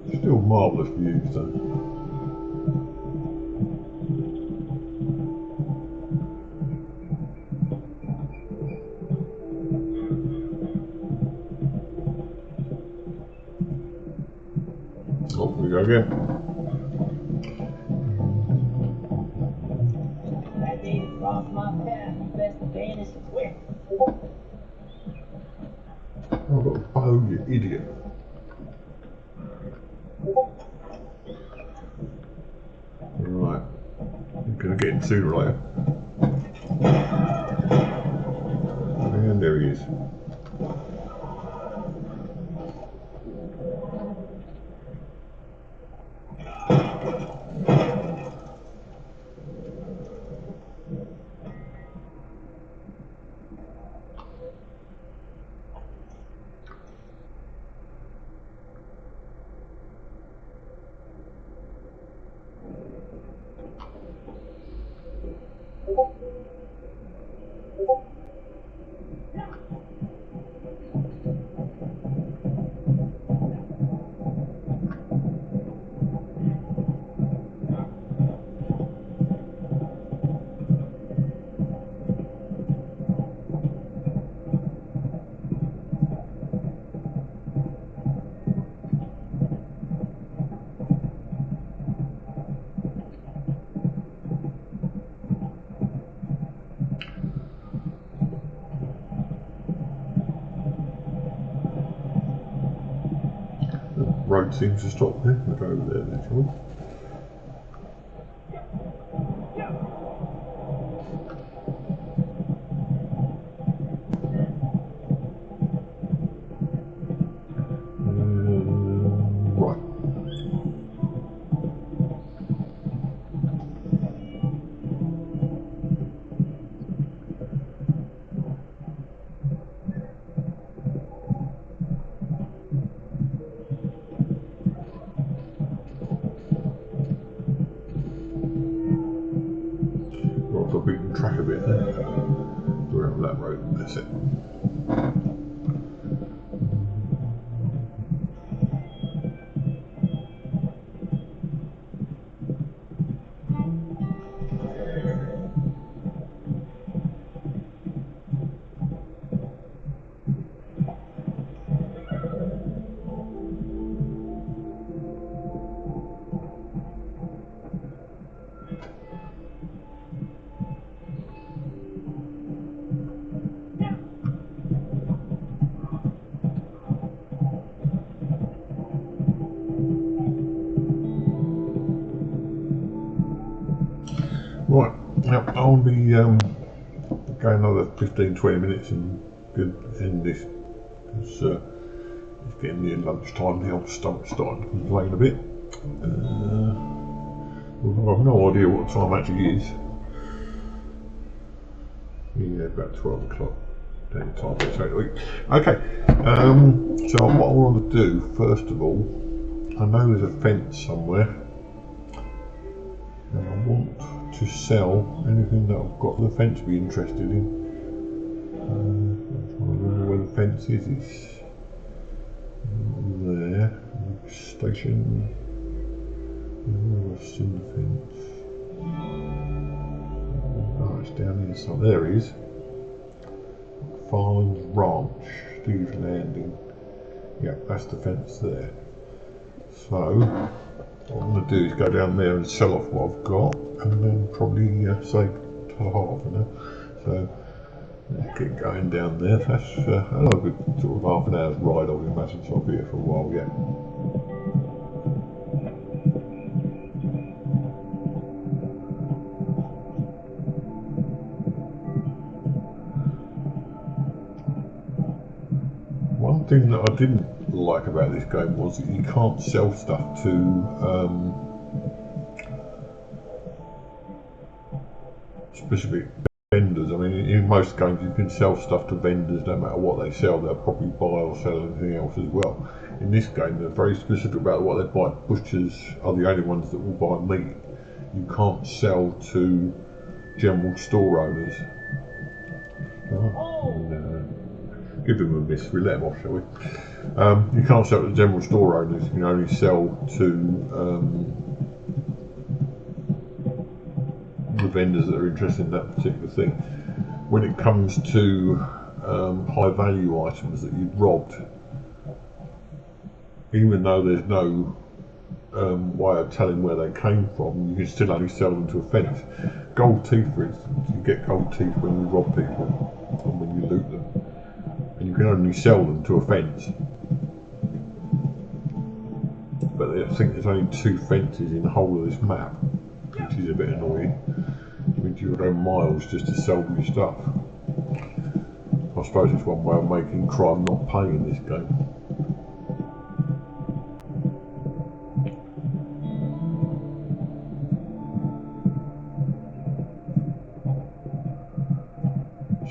Still marvellous views though. Off we go again. That day to cross my path, you best vanish quick. I've got a bow, you idiot. Right, I'm gonna get him sooner or later. And there he is. Road seems to stop there. We'll go over there then, shall we? Right. Got a beaten track a bit there. Go around that road, that's it. Right, now I'll be going another 15-20 minutes and end this because it's getting near lunchtime. The old stomach's starting to complain a bit. Well, I've no idea what time it actually is. Yeah, about 12 o'clock. Plenty of time to take a week. Okay, so what I want to do first of all, I know there's a fence somewhere, and I want to sell anything that I've got the fence be interested in. I'm trying to remember where the fence is. It's there. Station. I've seen the fence. Oh, it's down here. So there it is. Farlands Ranch, Steve's Landing. Yeah, that's the fence there. So what I'm going to do is go down there and sell off what I've got, and then probably save half an hour. So let's get going down there. That's a good sort of half an hour's ride, I would imagine, so I'll be here for a while yet. One thing that I didn't like about this game was that you can't sell stuff to specific vendors. I mean, in most games you can sell stuff to vendors no matter what they sell. They'll probably buy or sell anything else as well. In this game they're very specific about what they buy. Butchers are the only ones that will buy meat. You can't sell to general store owners. Give them a miss, we let them off, shall we? You can't sell to general store owners, you can only sell to the vendors that are interested in that particular thing. When it comes to high value items that you've robbed, even though there's no way of telling where they came from, you can still only sell them to a fence. Gold teeth, for instance, you get gold teeth when you rob people and when you loot them, and you can only sell them to a fence. But I think there's only 2 fences in the whole of this map, which is a bit annoying. It means you've got to go miles just to sell your stuff. I suppose it's one way of making crime not pay in this game.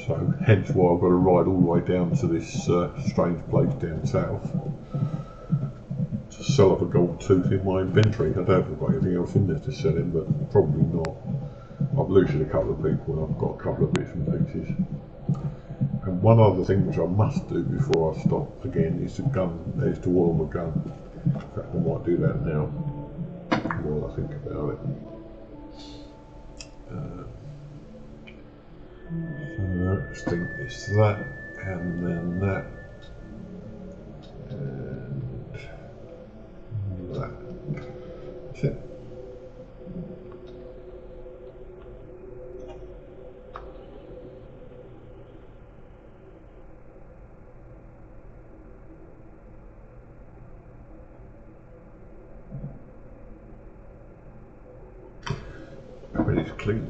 So hence why I've got to ride all the way down to this strange place down south to sell off a gold tooth in my inventory. I don't know if I've got anything else in there to sell in, but probably not. I've looted a couple of people and I've got a couple of bits and pieces. And one other thing which I must do before I stop again is to oil my gun. In fact, I might do that now while I think about it. So I think it's that, and then that, and that. That's it. Everything's clean.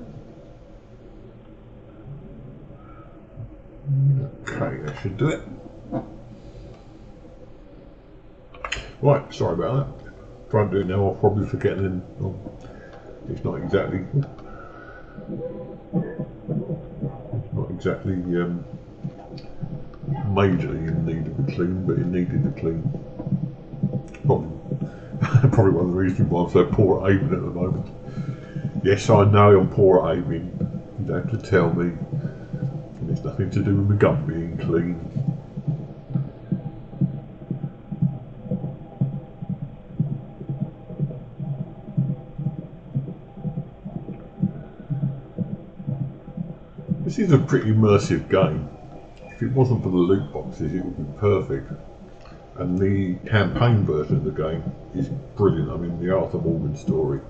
Okay, that should do it. Right, sorry about that. Trying to do it now, I'll probably forget, and then it's not exactly majorly in need of a clean, but it needed a clean. Probably one of the reasons why I'm so poor at aiming at the moment. Yes, I know I'm poor at aiming. You don't have to tell me. And it's nothing to do with my gun being clean. This is a pretty immersive game. If it wasn't for the loot boxes, it would be perfect. And the campaign version of the game is brilliant. I mean, the Arthur Morgan story.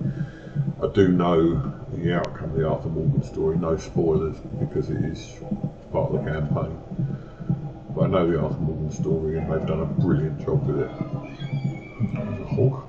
I do know the outcome of the Arthur Morgan story, no spoilers, because it is part of the campaign. But I know the Arthur Morgan story, and they've done a brilliant job with it. There's a hawk.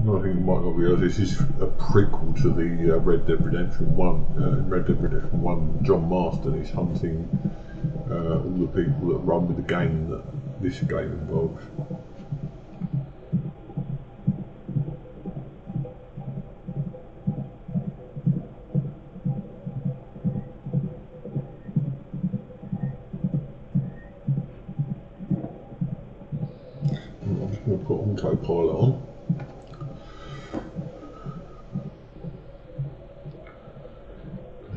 I think you might not realise this is a prequel to the Red Dead Redemption 1. Red Dead Redemption 1, John Marston is hunting all the people that run with the game that this game involves. I'm just going to put autopilot on.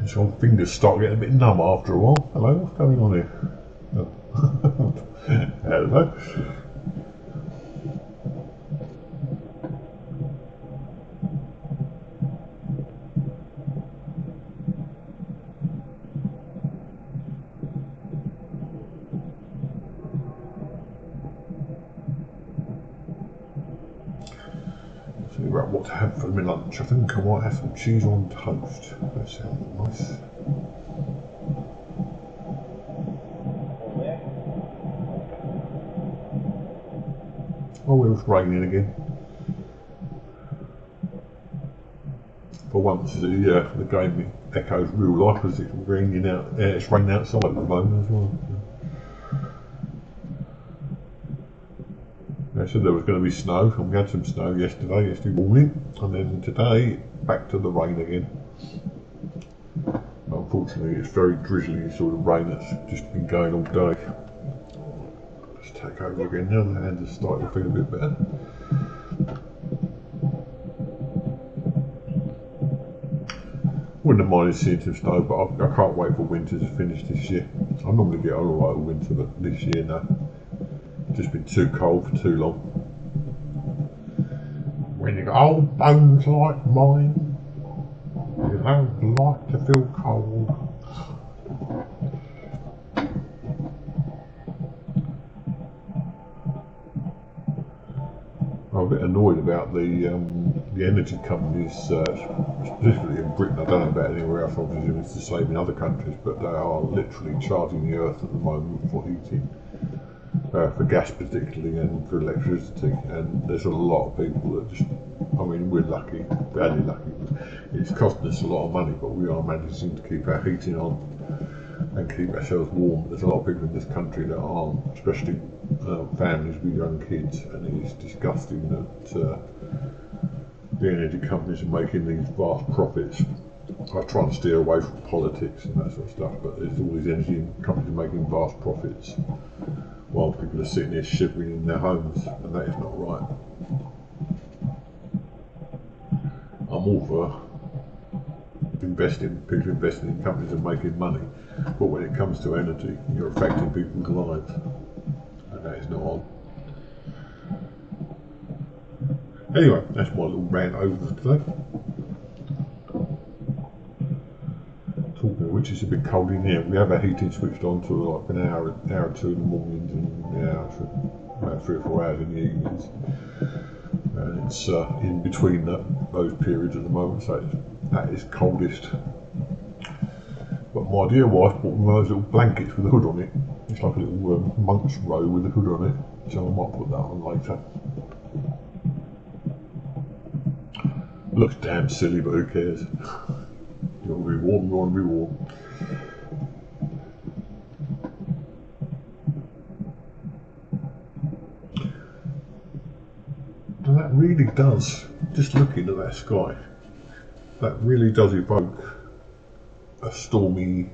So my fingers start getting a bit numb after a while. Hello, what's going on here? Oh. Hello. Thinking about what to have for my lunch. I think I might have some cheese on toast. That sounds nice. Oh, it was raining again. For once, the game echoes real life as it's raining out. It's raining outside at the moment as well. They said there was going to be snow, and we had some snow yesterday morning, and then today back to the rain again. Unfortunately, it's very drizzly sort of rain that's just been going all day. Let's take over again now. The hand is starting to feel a bit better. Wouldn't have minded seeing some snow, but I can't wait for winter to finish this year. I normally get on alright with winter, but this year no. Just been too cold for too long. When you got old bones like mine, you don't like to feel cold. I'm a bit annoyed about the energy companies, specifically in Britain. I don't know about anywhere else. Obviously, it's the same in other countries, but they are literally charging the earth at the moment for heating. For gas particularly, and for electricity, and there's a lot of people that just, I mean, we're lucky, fairly lucky. It's costing us a lot of money, but we are managing to keep our heating on and keep ourselves warm. There's a lot of people in this country that aren't, especially families with young kids, and it is disgusting that the energy companies are making these vast profits. I try to steer away from politics and that sort of stuff, but there's all these energy companies making vast profits while people are sitting here shivering in their homes, and that is not right. I'm all for people investing in companies and making money, but when it comes to energy, you're affecting people's lives, and that is not on. Anyway, that's my little rant over today. Talking of which, it's a bit cold in here. We have our heating switched on to like an hour or two in the mornings, and an hour for about 3 or 4 hours in the evenings. And it's in between those periods at the moment, so that is coldest. But my dear wife bought one of those little blankets with a hood on it. It's like a little monk's robe with a hood on it, so I might put that on later. Looks damn silly, but who cares? You want to be warm, you want to be warm. And that really does, just looking at that sky, that really does evoke a stormy,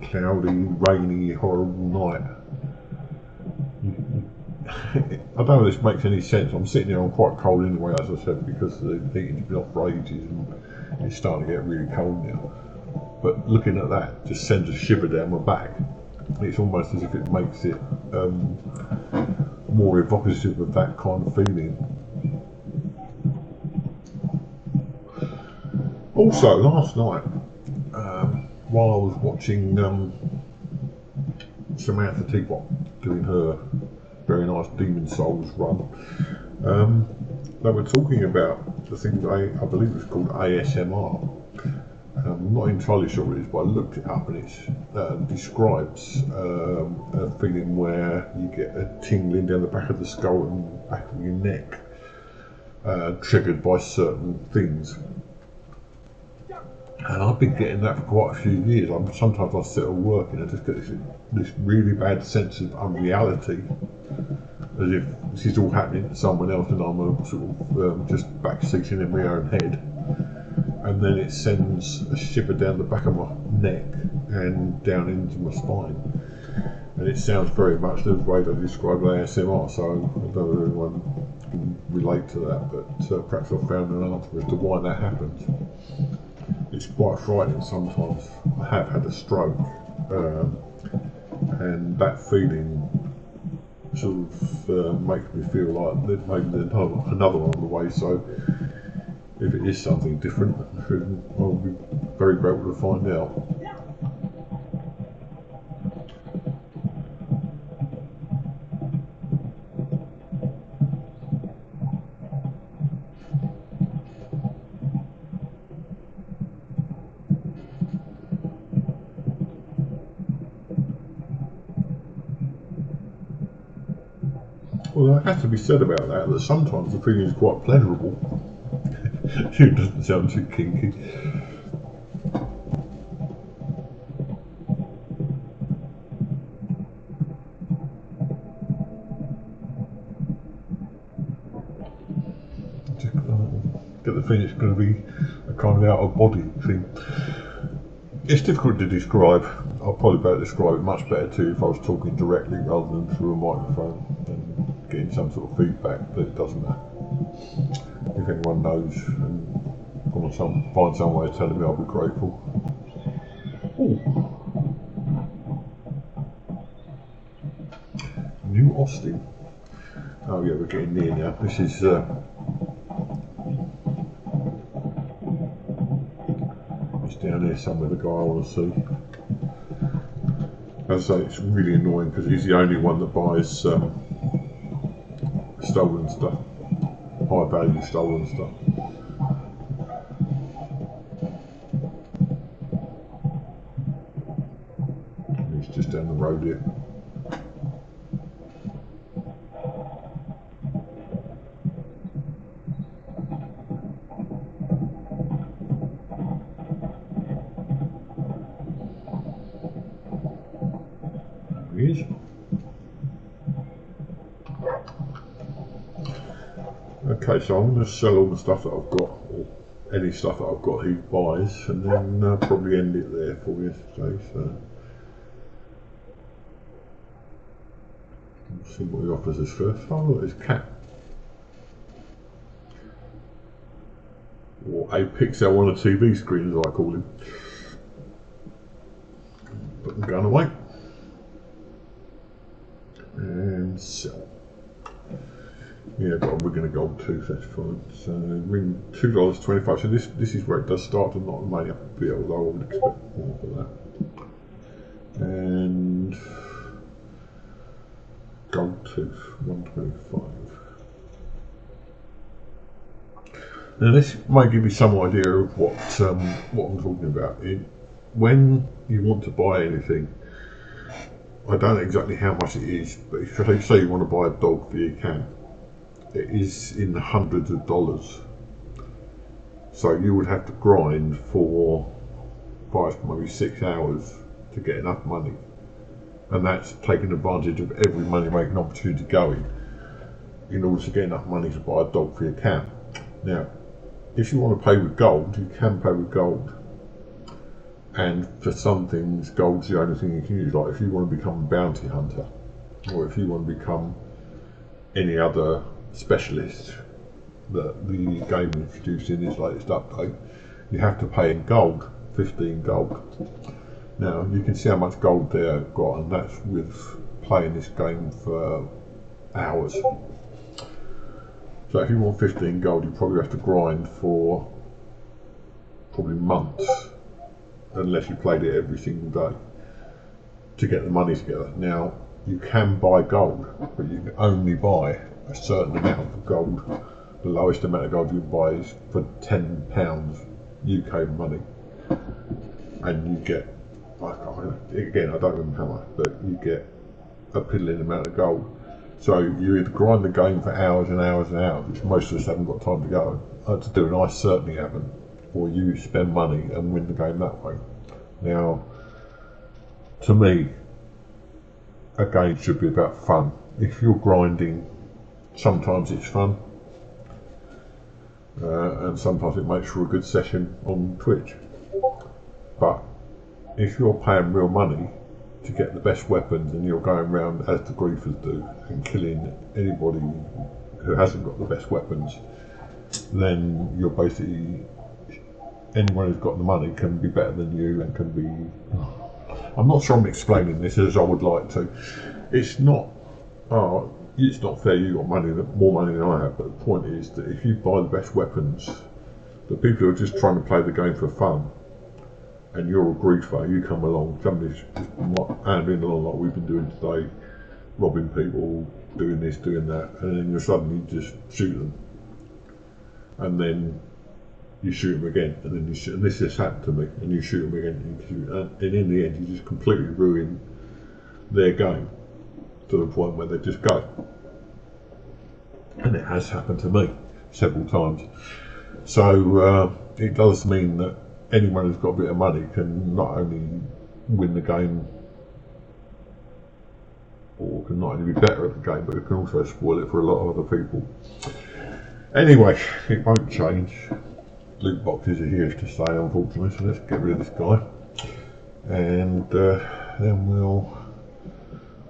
cloudy, rainy, horrible night. I don't know if this makes any sense. I'm sitting here, I'm quite cold anyway, as I said, because the heating's been off for ages and it's starting to get really cold now. But looking at that just sends a shiver down my back. It's almost as if it makes it more evocative of that kind of feeling. Also, last night, while I was watching Samantha Teapot doing her very nice Demon Souls run, they were talking about the thing that I believe it's called ASMR. I'm not entirely sure what it is, but I looked it up, and it describes a feeling where you get a tingling down the back of the skull and back of your neck, triggered by certain things. And I've been getting that for quite a few years. Sometimes I sit at work and I just get this really bad sense of unreality, as if this is all happening to someone else and I'm a sort of just backseating in my own head. And then it sends a shiver down the back of my neck and down into my spine. And it sounds very much the way they describe ASMR, so I don't know if anyone can relate to that, but perhaps I've found an answer as to why that happens. It's quite frightening sometimes. I have had a stroke, and that feeling sort of makes me feel like maybe there's another one on the way, so if it is something different, I'll be very grateful to find out. Well, it has to be said about that sometimes the feeling is quite pleasurable. It doesn't sound too kinky. Get the feeling it's going to be a kind of out-of-body thing. It's difficult to describe. I'll probably be able to describe it much better too if I was talking directly rather than through a microphone and getting some sort of feedback, but it doesn't matter. If anyone knows and want to find some way of telling me, I'll be grateful. Ooh. New Austin. Oh yeah, we're getting near now. This is it's down here somewhere, the guy I want to see. As I say, it's really annoying because he's the only one that buys stolen stuff, high value stolen stuff. And he's just down the road here. There he is. Okay, so I'm going to sell all the stuff that I've got, or any stuff that I've got he buys, and then probably end it there for you today. So we'll see what he offers us first. Oh, look, his cat. Or a pixel on a TV screen, as I call him. Put the gun away. And sell. Yeah, got a rig and a gold tooth, that's fine. So ring $2.25. So this is where it does start to knock the money up a bit, although I would expect more for that. And gold tooth, $1.25. Now this might give you some idea of what I'm talking about. When you want to buy anything, I don't know exactly how much it is, but if you say you want to buy a dog for your cat, it is in the hundreds of dollars. So you would have to grind for 5, maybe 6 hours to get enough money, and that's taking advantage of every money making opportunity going in order to get enough money to buy a dog for your cat. Now, if you want to pay with gold, you can pay with gold. And for some things, gold's the only thing you can use. Like if you want to become a bounty hunter, or if you want to become any other specialist that the game introduced in its latest update, you have to pay in gold, 15 gold. Now you can see how much gold they've got, and that's with playing this game for hours. So if you want 15 gold, you probably have to grind for probably months, unless you played it every single day, to get the money together. Now, you can buy gold, but you can only buy a certain amount of gold. The lowest amount of gold you can buy is for £10 UK money. And you get, again, I don't remember how much, but you get a piddling amount of gold. So you either grind the game for hours and hours and hours, which most of us haven't got time to do, and I certainly haven't, or you spend money and win the game that way. Now, to me, a game should be about fun. If you're grinding, sometimes it's fun, and sometimes it makes for a good session on Twitch. But if you're paying real money to get the best weapons, and you're going around as the griefers do and killing anybody who hasn't got the best weapons, then you're basically, anyone who's got the money can be better than you and can be, I'm not sure I'm explaining this as I would like to. It's not fair you got more money than I have, but the point is that if you buy the best weapons, the people who are just trying to play the game for fun, and you're a griefer, you come along, somebody's just ambling along like we've been doing today, robbing people, doing this, doing that, and then you suddenly just shoot them, and then you shoot them again, and then you shoot, and this just happened to me, and you shoot them again, and in the end you just completely ruin their game to the point where they just go. And it has happened to me several times. So it does mean that anyone who's got a bit of money can not only win the game, or can not only be better at the game, but it can also spoil it for a lot of other people. Anyway, it won't change. Loot boxes are here to stay, unfortunately, so let's get rid of this guy. And then we'll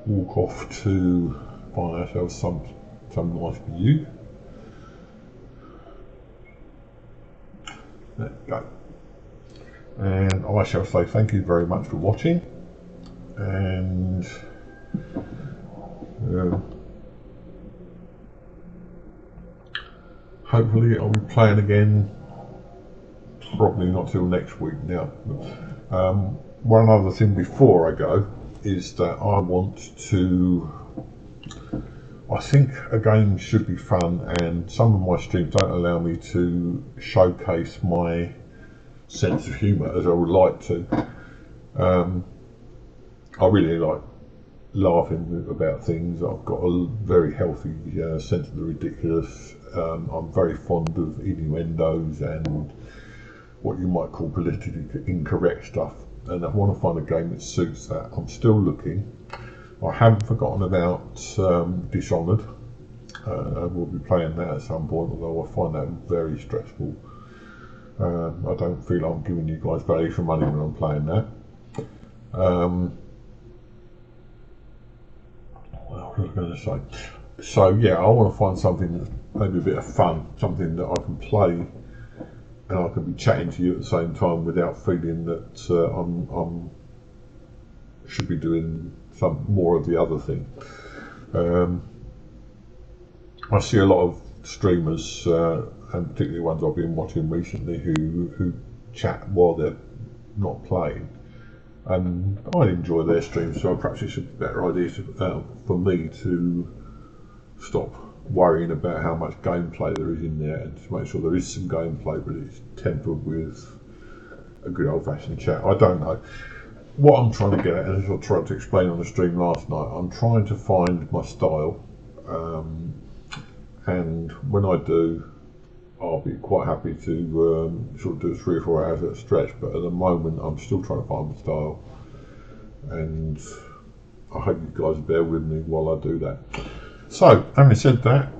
walk off to buy ourselves some nice view. Let's go. And I shall say thank you very much for watching, and hopefully I'll be playing again, probably not till next week now. One other thing before I go is that I think a game should be fun, and some of my streams don't allow me to showcase my sense of humour as I would like to. I really like laughing about things. I've got a very healthy sense of the ridiculous. I'm very fond of innuendos and what you might call politically incorrect stuff, and I want to find a game that suits that. I'm still looking. I haven't forgotten about Dishonored. we'll be playing that at some point, although I find that very stressful. I don't feel I'm giving you guys value for money when I'm playing that. What was I going to say? So yeah, I want to find something that's maybe a bit of fun, something that I can play and I can be chatting to you at the same time without feeling that I'm should be doing some more of the other thing. I see a lot of streamers, and particularly ones I've been watching recently, who chat while they're not playing, and I enjoy their streams. So perhaps it's a better idea for me to stop worrying about how much gameplay there is in there, and to make sure there is some gameplay, but it's tempered with a good old-fashioned chat. I don't know. What I'm trying to get at, and as I tried to explain on the stream last night, I'm trying to find my style, and when I do, I'll be quite happy to sort of do 3 or 4 hours at a stretch, but at the moment I'm still trying to find my style, and I hope you guys bear with me while I do that. So, having said that,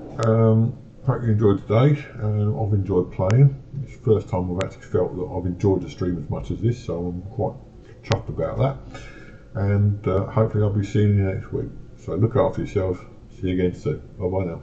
hope you enjoyed today. I've enjoyed playing. It's the first time I've actually felt that I've enjoyed the stream as much as this, so I'm quite chuffed about that. And hopefully I'll be seeing you next week. So look after yourselves. See you again soon. Bye bye now.